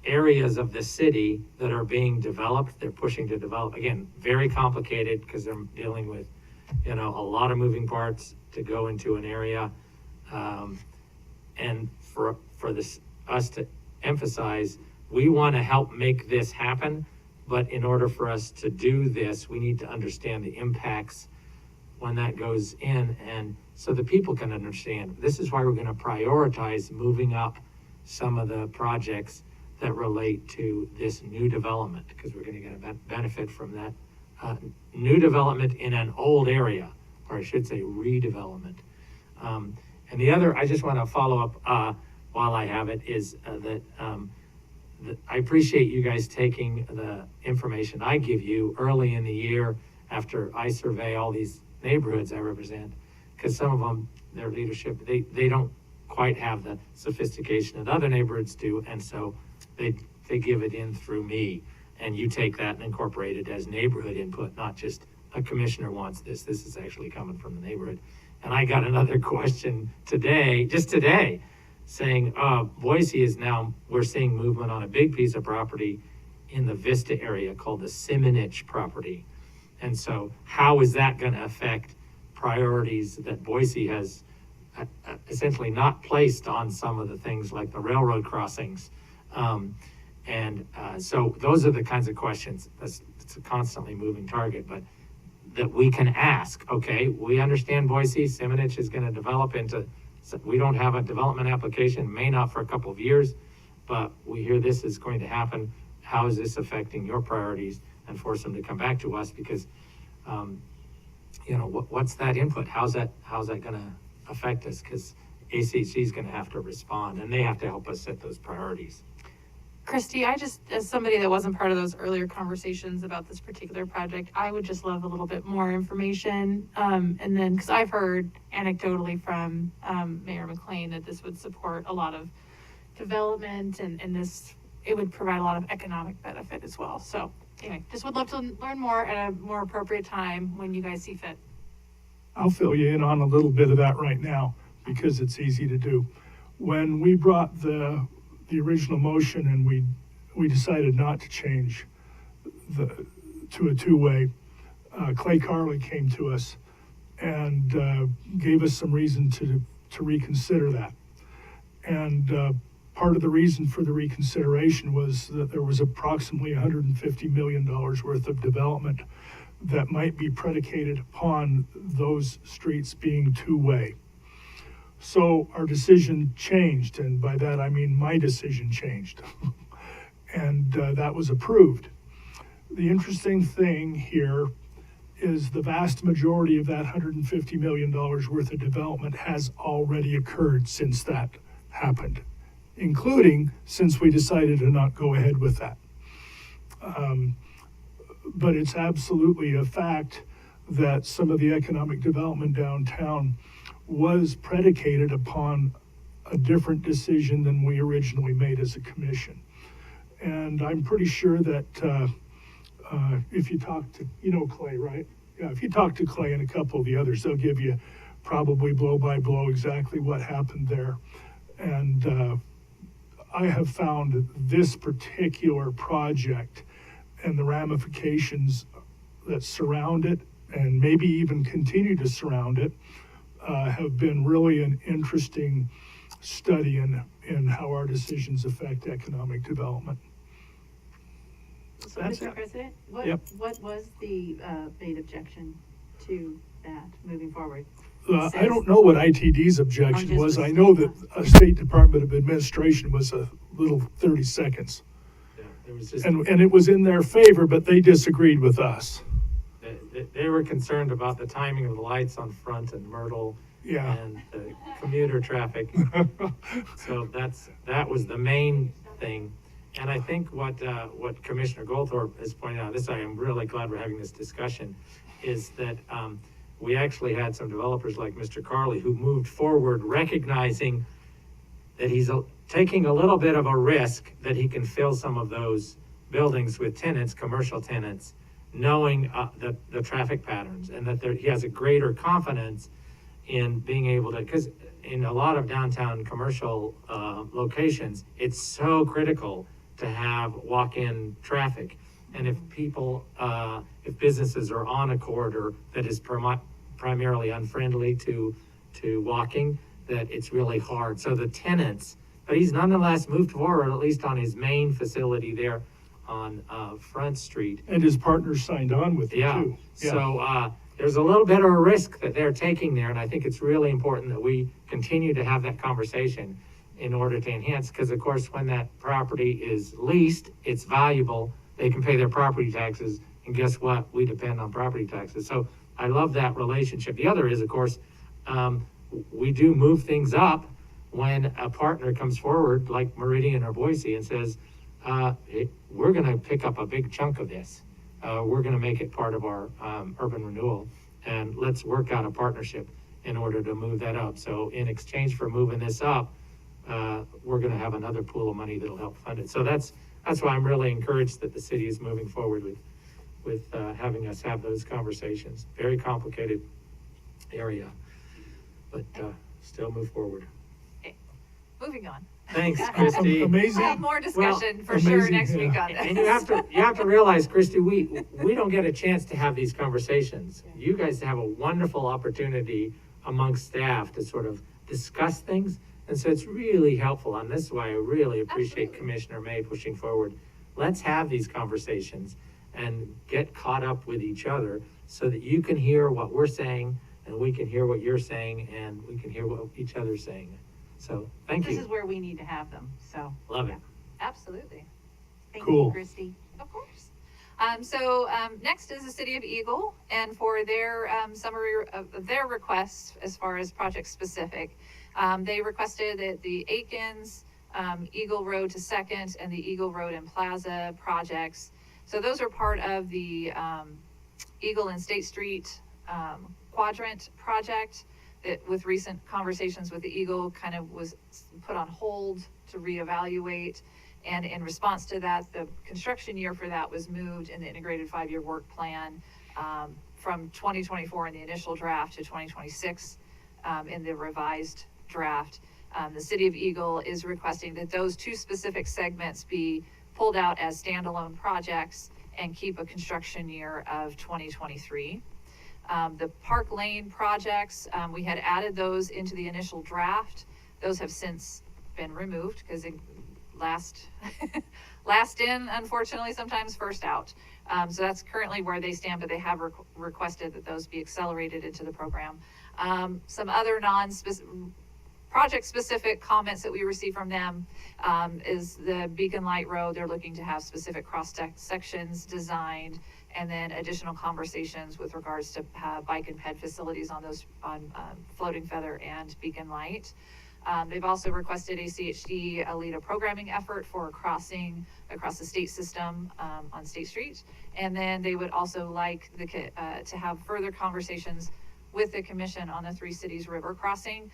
[SPEAKER 4] areas of the city that are being developed. They're pushing to develop, again, very complicated because they're dealing with, you know, a lot of moving parts to go into an area. And for us to emphasize, we want to help make this happen, but in order for us to do this, we need to understand the impacts when that goes in, and so the people can understand. This is why we're going to prioritize moving up some of the projects that relate to this new development, because we're going to get a benefit from that new development in an old area, or I should say redevelopment. And the other, I just want to follow up while I have it, is that I appreciate you guys taking the information I give you early in the year after I survey all these neighborhoods I represent, because some of them, their leadership, they don't quite have the sophistication that other neighborhoods do, and so they give it in through me, and you take that and incorporate it as neighborhood input, not just a commissioner wants this. This is actually coming from the neighborhood. And I got another question today, just today, saying Boise is now, we're seeing movement on a big piece of property in the Vista area called the Simonich property. And so how is that going to affect priorities that Boise has essentially not placed on some of the things like the railroad crossings? So those are the kinds of questions. It's a constantly moving target, but that we can ask. Okay, we understand Boise, Simonich is going to develop into, we don't have a development application, may not for a couple of years, but we hear this is going to happen. How is this affecting your priorities? And force them to come back to us, because, you know, what's that input? How's that going to affect us? Because ACC is going to have to respond, and they have to help us set those priorities.
[SPEAKER 3] Christy, I just, as somebody that wasn't part of those earlier conversations about this particular project, I would just love a little bit more information. And then, because I've heard anecdotally from Mayor McLean that this would support a lot of development, and it would provide a lot of economic benefit as well. So anyway, just would love to learn more at a more appropriate time when you guys see fit.
[SPEAKER 2] I'll fill you in on a little bit of that right now, because it's easy to do. When we brought the original motion and we decided not to change to a two-way, Clay Carley came to us and gave us some reason to reconsider that. And part of the reason for the reconsideration was that there was approximately $150 million worth of development that might be predicated upon those streets being two-way. So our decision changed, and by that I mean my decision changed. And that was approved. The interesting thing here is the vast majority of that $150 million worth of development has already occurred since that happened, including since we decided to not go ahead with that. But it's absolutely a fact that some of the economic development downtown was predicated upon a different decision than we originally made as a commission. And I'm pretty sure that if you talk to, you know, Clay, right? Yeah, if you talk to Clay and a couple of the others, they'll give you probably blow by blow exactly what happened there. And I have found this particular project and the ramifications that surround it, and maybe even continue to surround it, have been really an interesting study in how our decisions affect economic development.
[SPEAKER 6] So,
[SPEAKER 2] That's
[SPEAKER 6] Mr.
[SPEAKER 2] it.
[SPEAKER 6] President,
[SPEAKER 2] Yep.
[SPEAKER 6] what was the main objection to that moving forward?
[SPEAKER 2] I don't know what ITD's objection
[SPEAKER 6] just
[SPEAKER 2] was.
[SPEAKER 6] the
[SPEAKER 2] I know that a State Department of Administration was a little 30 seconds.
[SPEAKER 4] Yeah, there was just
[SPEAKER 2] And it was in their favor, but they disagreed with us.
[SPEAKER 4] they were concerned about the timing of the lights on Front and Myrtle
[SPEAKER 2] Yeah.
[SPEAKER 4] and the commuter traffic. So that was the main thing. And I think what Commissioner Goldthorpe has pointed out, I am really glad we're having this discussion, is that we actually had some developers like Mr. Carley who moved forward recognizing that he's taking a little bit of a risk that he can fill some of those buildings with tenants, commercial tenants, knowing the traffic patterns, and that he has a greater confidence in being able to, because in a lot of downtown commercial locations, it's so critical to have walk-in traffic. And if if businesses are on a corridor that is primarily unfriendly to walking, that it's really hard. So the tenants, but he's nonetheless moved forward, at least on his main facility there on Front Street.
[SPEAKER 2] And his partners signed on with it
[SPEAKER 4] Yeah.
[SPEAKER 2] too. Yeah.
[SPEAKER 4] So there's a little bit of a risk that they're taking there, and I think it's really important that we continue to have that conversation in order to enhance, because of course, when that property is leased, it's valuable. They can pay their property taxes, and guess what? We depend on property taxes. So I love that relationship. The other is, of course, we do move things up when a partner comes forward, like Meridian or Boise, and says, we're gonna pick up a big chunk of this. We're gonna make it part of our urban renewal, and let's work out a partnership in order to move that up. So in exchange for moving this up, we're gonna have another pool of money that'll help fund it. So that's why I'm really encouraged that the city is moving forward with having us have those conversations. Very complicated area, but still move forward.
[SPEAKER 12] Moving on.
[SPEAKER 4] Thanks, Christy.
[SPEAKER 12] We'll
[SPEAKER 2] Amazing.
[SPEAKER 12] have more discussion for sure
[SPEAKER 2] amazing,
[SPEAKER 12] next week
[SPEAKER 2] yeah.
[SPEAKER 12] on this.
[SPEAKER 4] And you have to realize, Christy, we don't get a chance to have these conversations. You guys have a wonderful opportunity amongst staff to sort of discuss things. And so it's really helpful, and this is why I really appreciate
[SPEAKER 12] Absolutely.
[SPEAKER 4] Commissioner May pushing forward. Let's have these conversations and get caught up with each other so that you can hear what we're saying, and we can hear what you're saying, and we can hear what each other's saying. So, thank
[SPEAKER 6] This is
[SPEAKER 4] you.
[SPEAKER 6] where we need to have them, so.
[SPEAKER 4] Love it.
[SPEAKER 12] Absolutely.
[SPEAKER 6] Thank
[SPEAKER 2] Cool.
[SPEAKER 6] you, Christy.
[SPEAKER 12] Of course. Next is the City of Eagle, and for their summary of their requests as far as project specific, they requested that the Aikens, Eagle Road to Second, and the Eagle Road and Plaza projects. So those are part of the Eagle and State Street quadrant project that, with recent conversations with the Eagle, kind of was put on hold to reevaluate. And in response to that, the construction year for that was moved in the integrated 5-year work plan from 2024 in the initial draft to 2026 in the revised draft. The City of Eagle is requesting that those two specific segments be pulled out as standalone projects and keep a construction year of 2023. The Park Lane projects, we had added those into the initial draft. Those have since been removed because last in, unfortunately, sometimes first out. So that's currently where they stand, but they have requested that those be accelerated into the program. Some other project-specific comments that we received from them is the Beacon Light Road. They're looking to have specific cross-sections designed, and then additional conversations with regards to bike and ped facilities on those, Floating Feather and Beacon Light. They've also requested ACHD lead a programming effort for a crossing across the state system on State Street. And then they would also like to have further conversations with the commission on the Three Cities River crossing.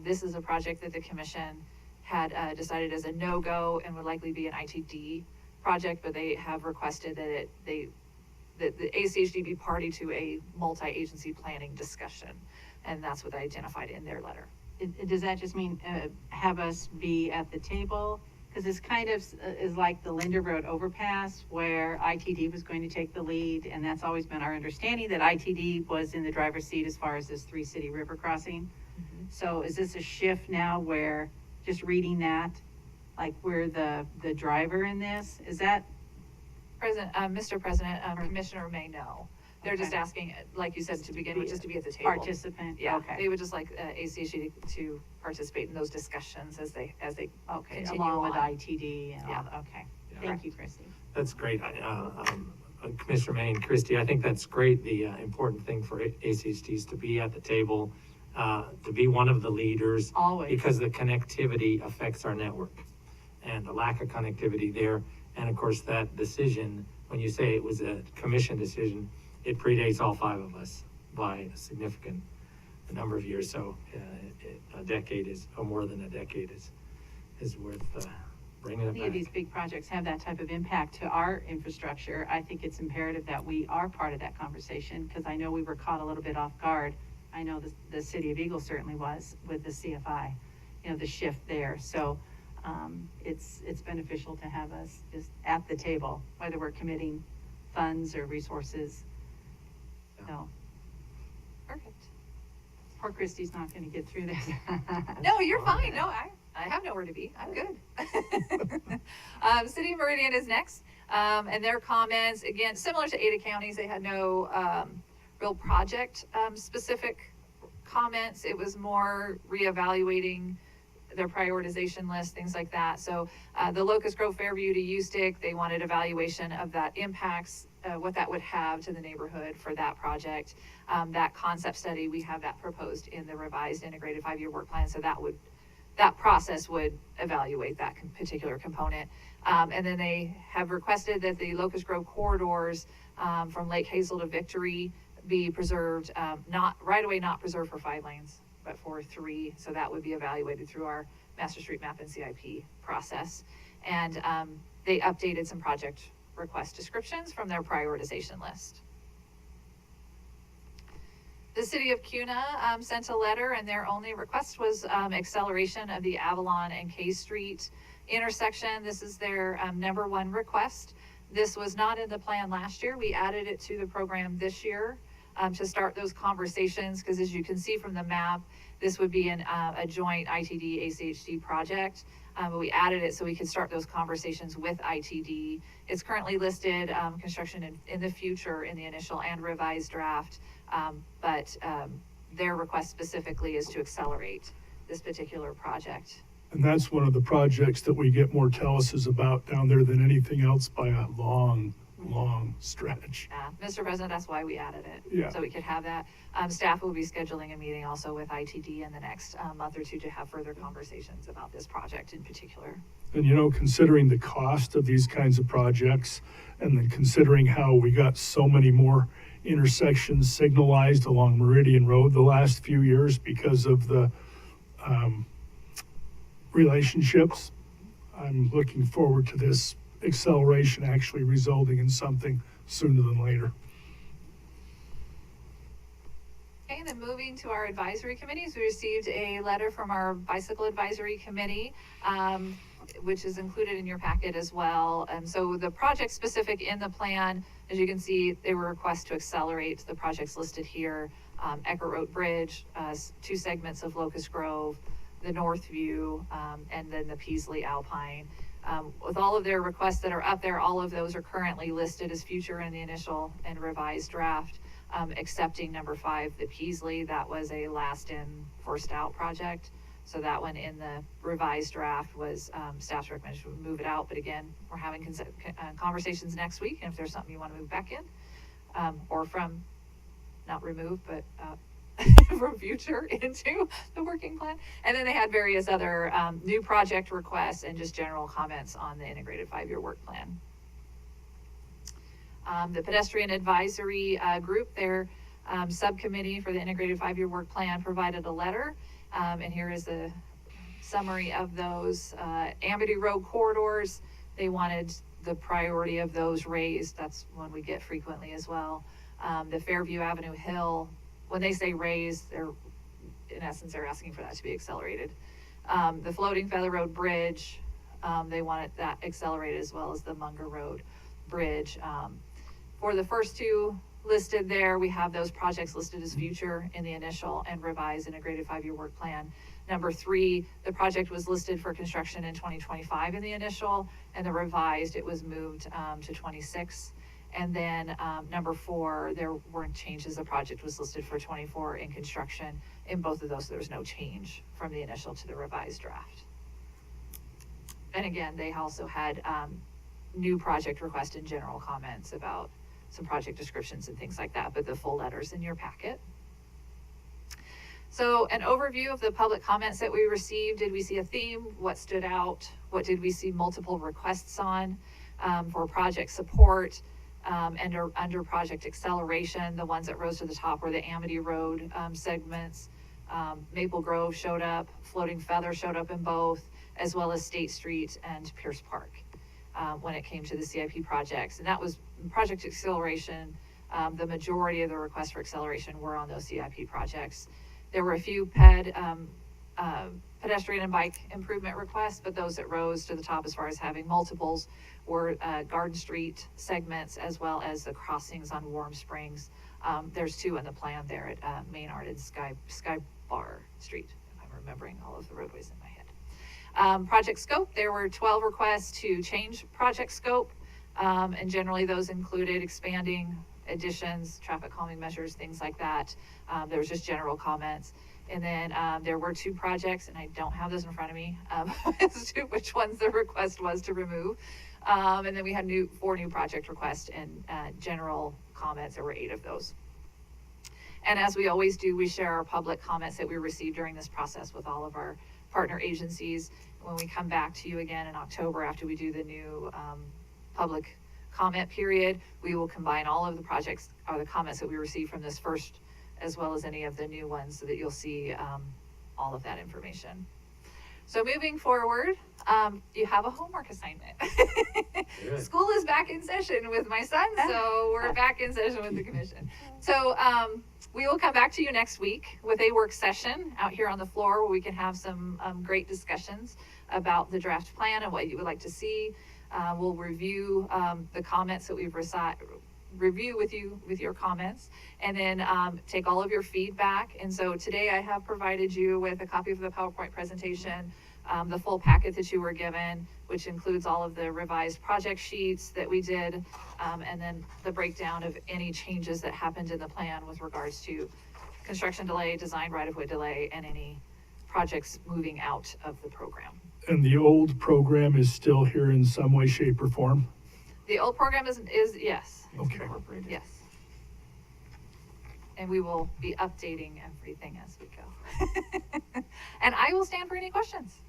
[SPEAKER 12] This is a project that the commission had decided as a no-go and would likely be an ITD project, but they have requested that the ACHD be party to a multi-agency planning discussion. And that's what they identified in their letter.
[SPEAKER 6] Does that just mean have us be at the table? Because this kind of is like the Linder Road overpass where ITD was going to take the lead, and that's always been our understanding, that ITD was in the driver's seat as far as this Three City River crossing. Mm-hmm. So is this a shift now where, just reading that, like we're the driver in this? Is that?
[SPEAKER 12] Mr. President, Commissioner may know. They're just asking, like you said, to begin with, just to be at the table.
[SPEAKER 6] Participant,
[SPEAKER 12] Yeah,
[SPEAKER 6] okay.
[SPEAKER 12] they would just like ACHD to participate in those discussions as they
[SPEAKER 6] Okay,
[SPEAKER 12] continue
[SPEAKER 6] along with
[SPEAKER 12] on.
[SPEAKER 6] ITD and all,
[SPEAKER 12] Yeah.
[SPEAKER 6] okay.
[SPEAKER 4] Yeah.
[SPEAKER 6] Thank you, Christy.
[SPEAKER 4] That's great. Commissioner May and Christie, I think that's great. The important thing for ACHDs to be at the table, to be one of the leaders.
[SPEAKER 6] Always.
[SPEAKER 4] Because the connectivity affects our network and the lack of connectivity there. And of course, that decision, when you say it was a commission decision, it predates all 5 of us by a significant number of years. So a decade is, or more than a decade is worth bringing it
[SPEAKER 6] Many
[SPEAKER 4] back.
[SPEAKER 6] of these big projects have that type of impact to our infrastructure. I think it's imperative that we are part of that conversation, because I know we were caught a little bit off guard. I know the city of Eagle certainly was with the CFI, the shift there. So it's beneficial to have us just at the table, whether we're committing funds or resources. So,
[SPEAKER 12] Perfect.
[SPEAKER 6] poor Christie's not gonna get through this.
[SPEAKER 12] No, you're fine. No, I have nowhere to be. I'm good. City of Meridian is next. And their comments, again, similar to Ada counties, they had no real project specific comments. It was more reevaluating their prioritization list, things like that. So the Locust Grove Fairview to Ustick, they wanted evaluation of that impacts, what that would have to the neighborhood for that project. That concept study, we have that proposed in the revised integrated 5-year work plan. So that process would evaluate that particular component. And then they have requested that the Locust Grove corridors from Lake Hazel to Victory be preserved, not right away, not preserved for 5 lanes, but for 3. So that would be evaluated through our master street map and CIP process. And they updated some project request descriptions from their prioritization list. The city of Kuna sent a letter, and their only request was acceleration of the Avalon and K Street intersection. This is their number 1 request. This was not in the plan last year. We added it to the program this year to start those conversations, because as you can see from the map, this would be a joint ITD ACHD project. But we added it so we could start those conversations with ITD. It's currently listed construction in the future in the initial and revised draft. But their request specifically is to accelerate this particular project.
[SPEAKER 2] And that's one of the projects that we get more telesis about down there than anything else by a long stretch.
[SPEAKER 12] Mr. President, that's why we added it.
[SPEAKER 2] Yeah.
[SPEAKER 12] So we could have that. Staff will be scheduling a meeting also with ITD in the next month or 2 to have further conversations about this project in particular.
[SPEAKER 2] And considering the cost of these kinds of projects, and then considering how we got so many more intersections signalized along Meridian Road the last few years because of the relationships, I'm looking forward to this acceleration actually resulting in something sooner than later.
[SPEAKER 12] Okay, and then moving to our advisory committees, we received a letter from our bicycle advisory committee, which is included in your packet as well. And so the project specific in the plan, as you can see, they were requests to accelerate the projects listed here. Eckert Road Bridge, 2 segments of Locust Grove, the North View, and then the Peasley Alpine. With all of their requests that are up there, all of those are currently listed as future in the initial and revised draft, excepting number 5, the Peasley. That was a last in, first out project. So that one in the revised draft was staff's recommendation to move it out. But again, we're having conversations next week. And if there's something you want to move back in, or from not remove, but from future into the working plan. And then they had various other new project requests and just general comments on the integrated 5-year work plan. The Pedestrian Advisory group, their subcommittee for the integrated 5-year work plan, provided a letter. And here is a summary of those. Amity Road corridors, they wanted the priority of those raised. That's one we get frequently as well. The Fairview Avenue Hill, when they say raised, they're in essence, they're asking for that to be accelerated. The Floating Feather Road Bridge, they wanted that accelerated, as well as the Munger Road Bridge. For the first 2 listed there, we have those projects listed as future in the initial and revised integrated 5-year work plan. Number 3, the project was listed for construction in 2025 in the initial, and the revised, it was moved to 26. And then number 4, there weren't changes. The project was listed for 24 in construction. In both of those, so there was no change from the initial to the revised draft. And again, they also had new project request and general comments about some project descriptions and things like that, but the full letter's in your packet. So an overview of the public comments that we received. Did we see a theme? What stood out? What did we see multiple requests on for project support? And under project acceleration, the ones that rose to the top were the Amity Road segments. Maple Grove showed up, Floating Feather showed up in both, as well as State Street and Pierce Park when it came to the CIP projects. And that was project acceleration. The majority of the requests for acceleration were on those CIP projects. There were a few pedestrian and bike improvement requests, but those that rose to the top as far as having multiples were Garden Street segments, as well as the crossings on Warm Springs. There's two in the plan there at Maynard and Sky Bar Street, if I'm remembering all of the roadways in my head. Project scope, there were 12 requests to change project scope, and generally those included expanding, additions, traffic calming measures, things like that. There was just general comments. And then there were 2 projects, and I don't have those in front of me, as to which ones the request was to remove. And then we had 4 new project requests and general comments. There were 8 of those. And as we always do, we share our public comments that we received during this process with all of our partner agencies. When we come back to you again in October after we do the new public comment period, we will combine all of the projects or the comments that we received from this first, as well as any of the new ones, so that you'll see all of that information. So moving forward, you have a homework assignment. School is back in session with my son, so we're back in session with the commission. So we will come back to you next week with a work session out here on the floor where we can have some great discussions about the draft plan and what you would like to see. We'll review the comments that we've review with you with your comments, and then take all of your feedback. And so today I have provided you with a copy of the PowerPoint presentation, the full packet that you were given, which includes all of the revised project sheets that we did, and then the breakdown of any changes that happened in the plan with regards to construction delay, design right-of-way delay, and any projects moving out of the program.
[SPEAKER 2] And the old program is still here in some way, shape, or form?
[SPEAKER 12] The old program is yes.
[SPEAKER 2] Okay.
[SPEAKER 12] Yes. And we will be updating everything as we go. And I will stand for any questions.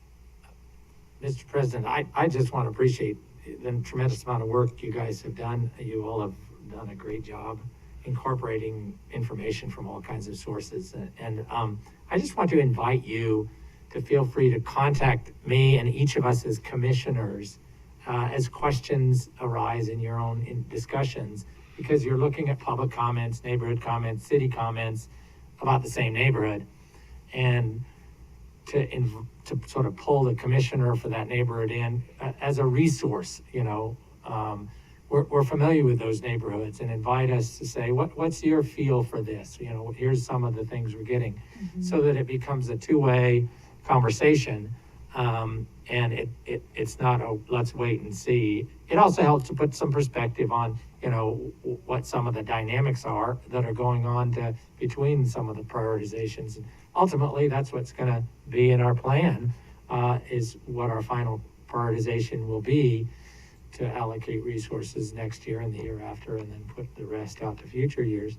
[SPEAKER 4] Mr. President, I just want to appreciate the tremendous amount of work you guys have done. You all have done a great job incorporating information from all kinds of sources. And I just want to invite you to feel free to contact me and each of us as commissioners as questions arise in your own discussions, because you're looking at public comments, neighborhood comments, city comments about the same neighborhood. And to sort of pull the commissioner for that neighborhood in as a resource, we're familiar with those neighborhoods, and invite us to say, what's your feel for this? Here's some of the things we're getting, so that it becomes a two-way conversation. And it's not a let's wait and see. It also helps to put some perspective on, what some of the dynamics are that are going on between some of the prioritizations. And ultimately, that's what's going to be in our plan, is what our final prioritization will be to allocate resources next year and the year after, and then put the rest out to future years.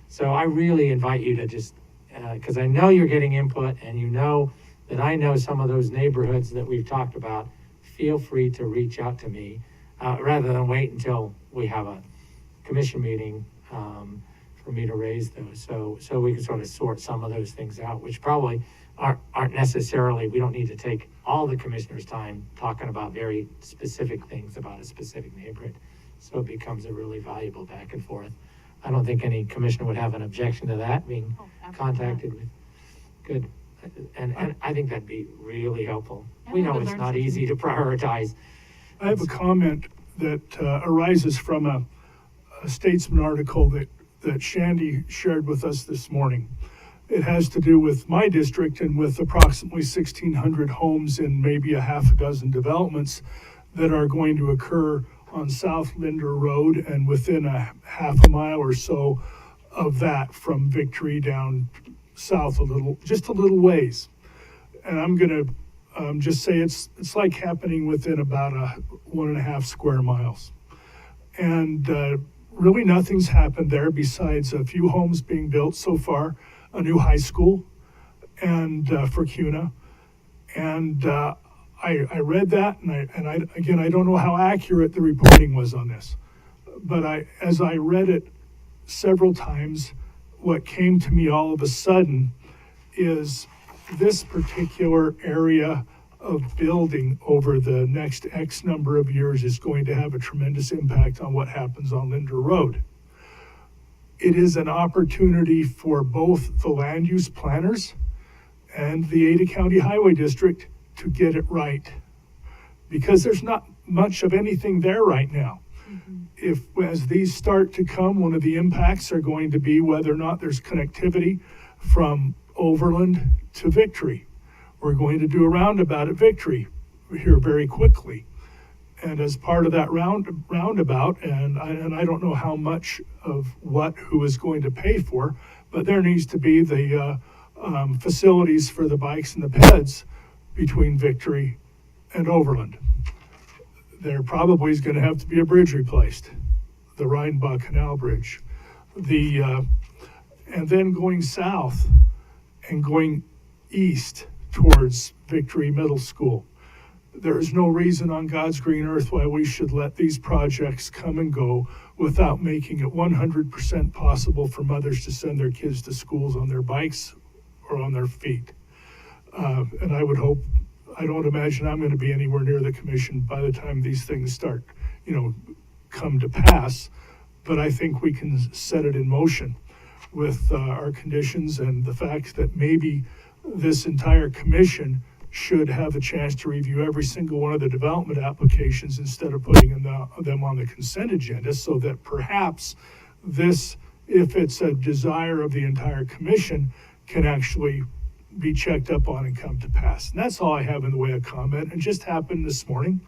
[SPEAKER 4] So I really invite you to just, because I know you're getting input, and that I know some of those neighborhoods that we've talked about, feel free to reach out to me, rather than wait until we have a commission meeting for me to raise those. So we can sort of sort some of those things out, which probably aren't necessarily, we don't need to take all the commissioners' time talking about very specific things about a specific neighborhood. So it becomes a really valuable back and forth. I don't think any commissioner would have an objection to that being contacted with. Good. And I think that'd be really helpful. We know it's not easy to prioritize.
[SPEAKER 2] I have a comment that arises from a Statesman article that Shandy shared with us this morning. It has to do with my district and with approximately 1,600 homes in maybe a half a dozen developments that are going to occur on South Linder Road and within a half a mile or so of that from Victory down south just a little ways. And I'm going to just say it's like happening within about 1.5 square miles. And really nothing's happened there besides a few homes being built so far, a new high school, and for CUNA. And I read that, and I don't know how accurate the reporting was on this, but as I read it several times, what came to me all of a sudden is this particular area of building over the next X number of years is going to have a tremendous impact on what happens on Linder Road. It is an opportunity for both the land use planners and the Ada County Highway District to get it right, because there's not much of anything there right now. If, as these start to come, one of the impacts are going to be whether or not there's connectivity from Overland to Victory. We're going to do a roundabout at Victory here very quickly. And as part of that roundabout, and I don't know how much of what who is going to pay for, but there needs to be the facilities for the bikes and the peds between Victory and Overland. There probably is going to have to be a bridge replaced, the Rheinbach Canal Bridge. And then going south and going east towards Victory Middle School. There is no reason on God's green earth why we should let these projects come and go without making it 100% possible for mothers to send their kids to schools on their bikes or on their feet. And I would hope, I don't imagine I'm going to be anywhere near the commission by the time these things start, come to pass. But I think we can set it in motion with our conditions and the fact that maybe this entire commission should have a chance to review every single one of the development applications instead of putting them on the consent agenda, so that perhaps this, if it's a desire of the entire commission, can actually be checked up on and come to pass. And that's all I have in the way of comment. It just happened this morning,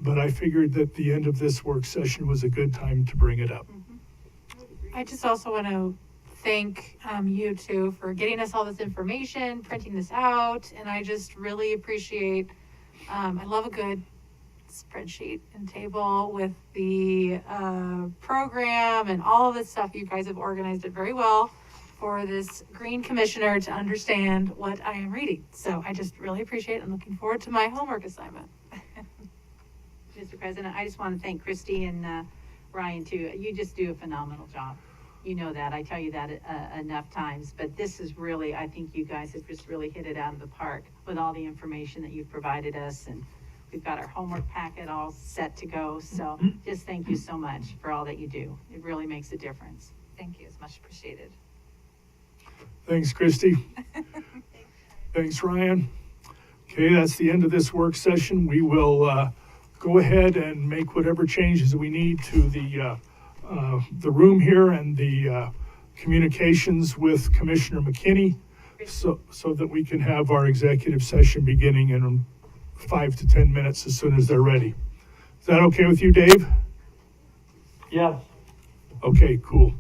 [SPEAKER 2] but I figured that the end of this work session was a good time to bring it up.
[SPEAKER 3] I just also want to thank you two for getting us all this information, printing this out, and I just really appreciate, I love a good spreadsheet and table with the program and all of this stuff. You guys have organized it very well for this green commissioner to understand what I am reading. So I just really appreciate it. I'm looking forward to my homework assignment.
[SPEAKER 6] Mr. President, I just want to thank Christy and Ryan too. You just do a phenomenal job. You know that, I tell you that enough times, but this is really, I think you guys have just really hit it out of the park with all the information that you've provided us, and we've got our homework packet all set to go. So just thank you so much for all that you do. It really makes a difference.
[SPEAKER 12] Thank you, it's much appreciated.
[SPEAKER 2] Thanks, Christy. Thanks, Ryan. Okay, that's the end of this work session. We will go ahead and make whatever changes we need to the room here and the communications with Commissioner McKinney, so that we can have our executive session beginning in 5 to 10 minutes as soon as they're ready. Is that okay with you, Dave?
[SPEAKER 8] Yes.
[SPEAKER 2] Okay, cool.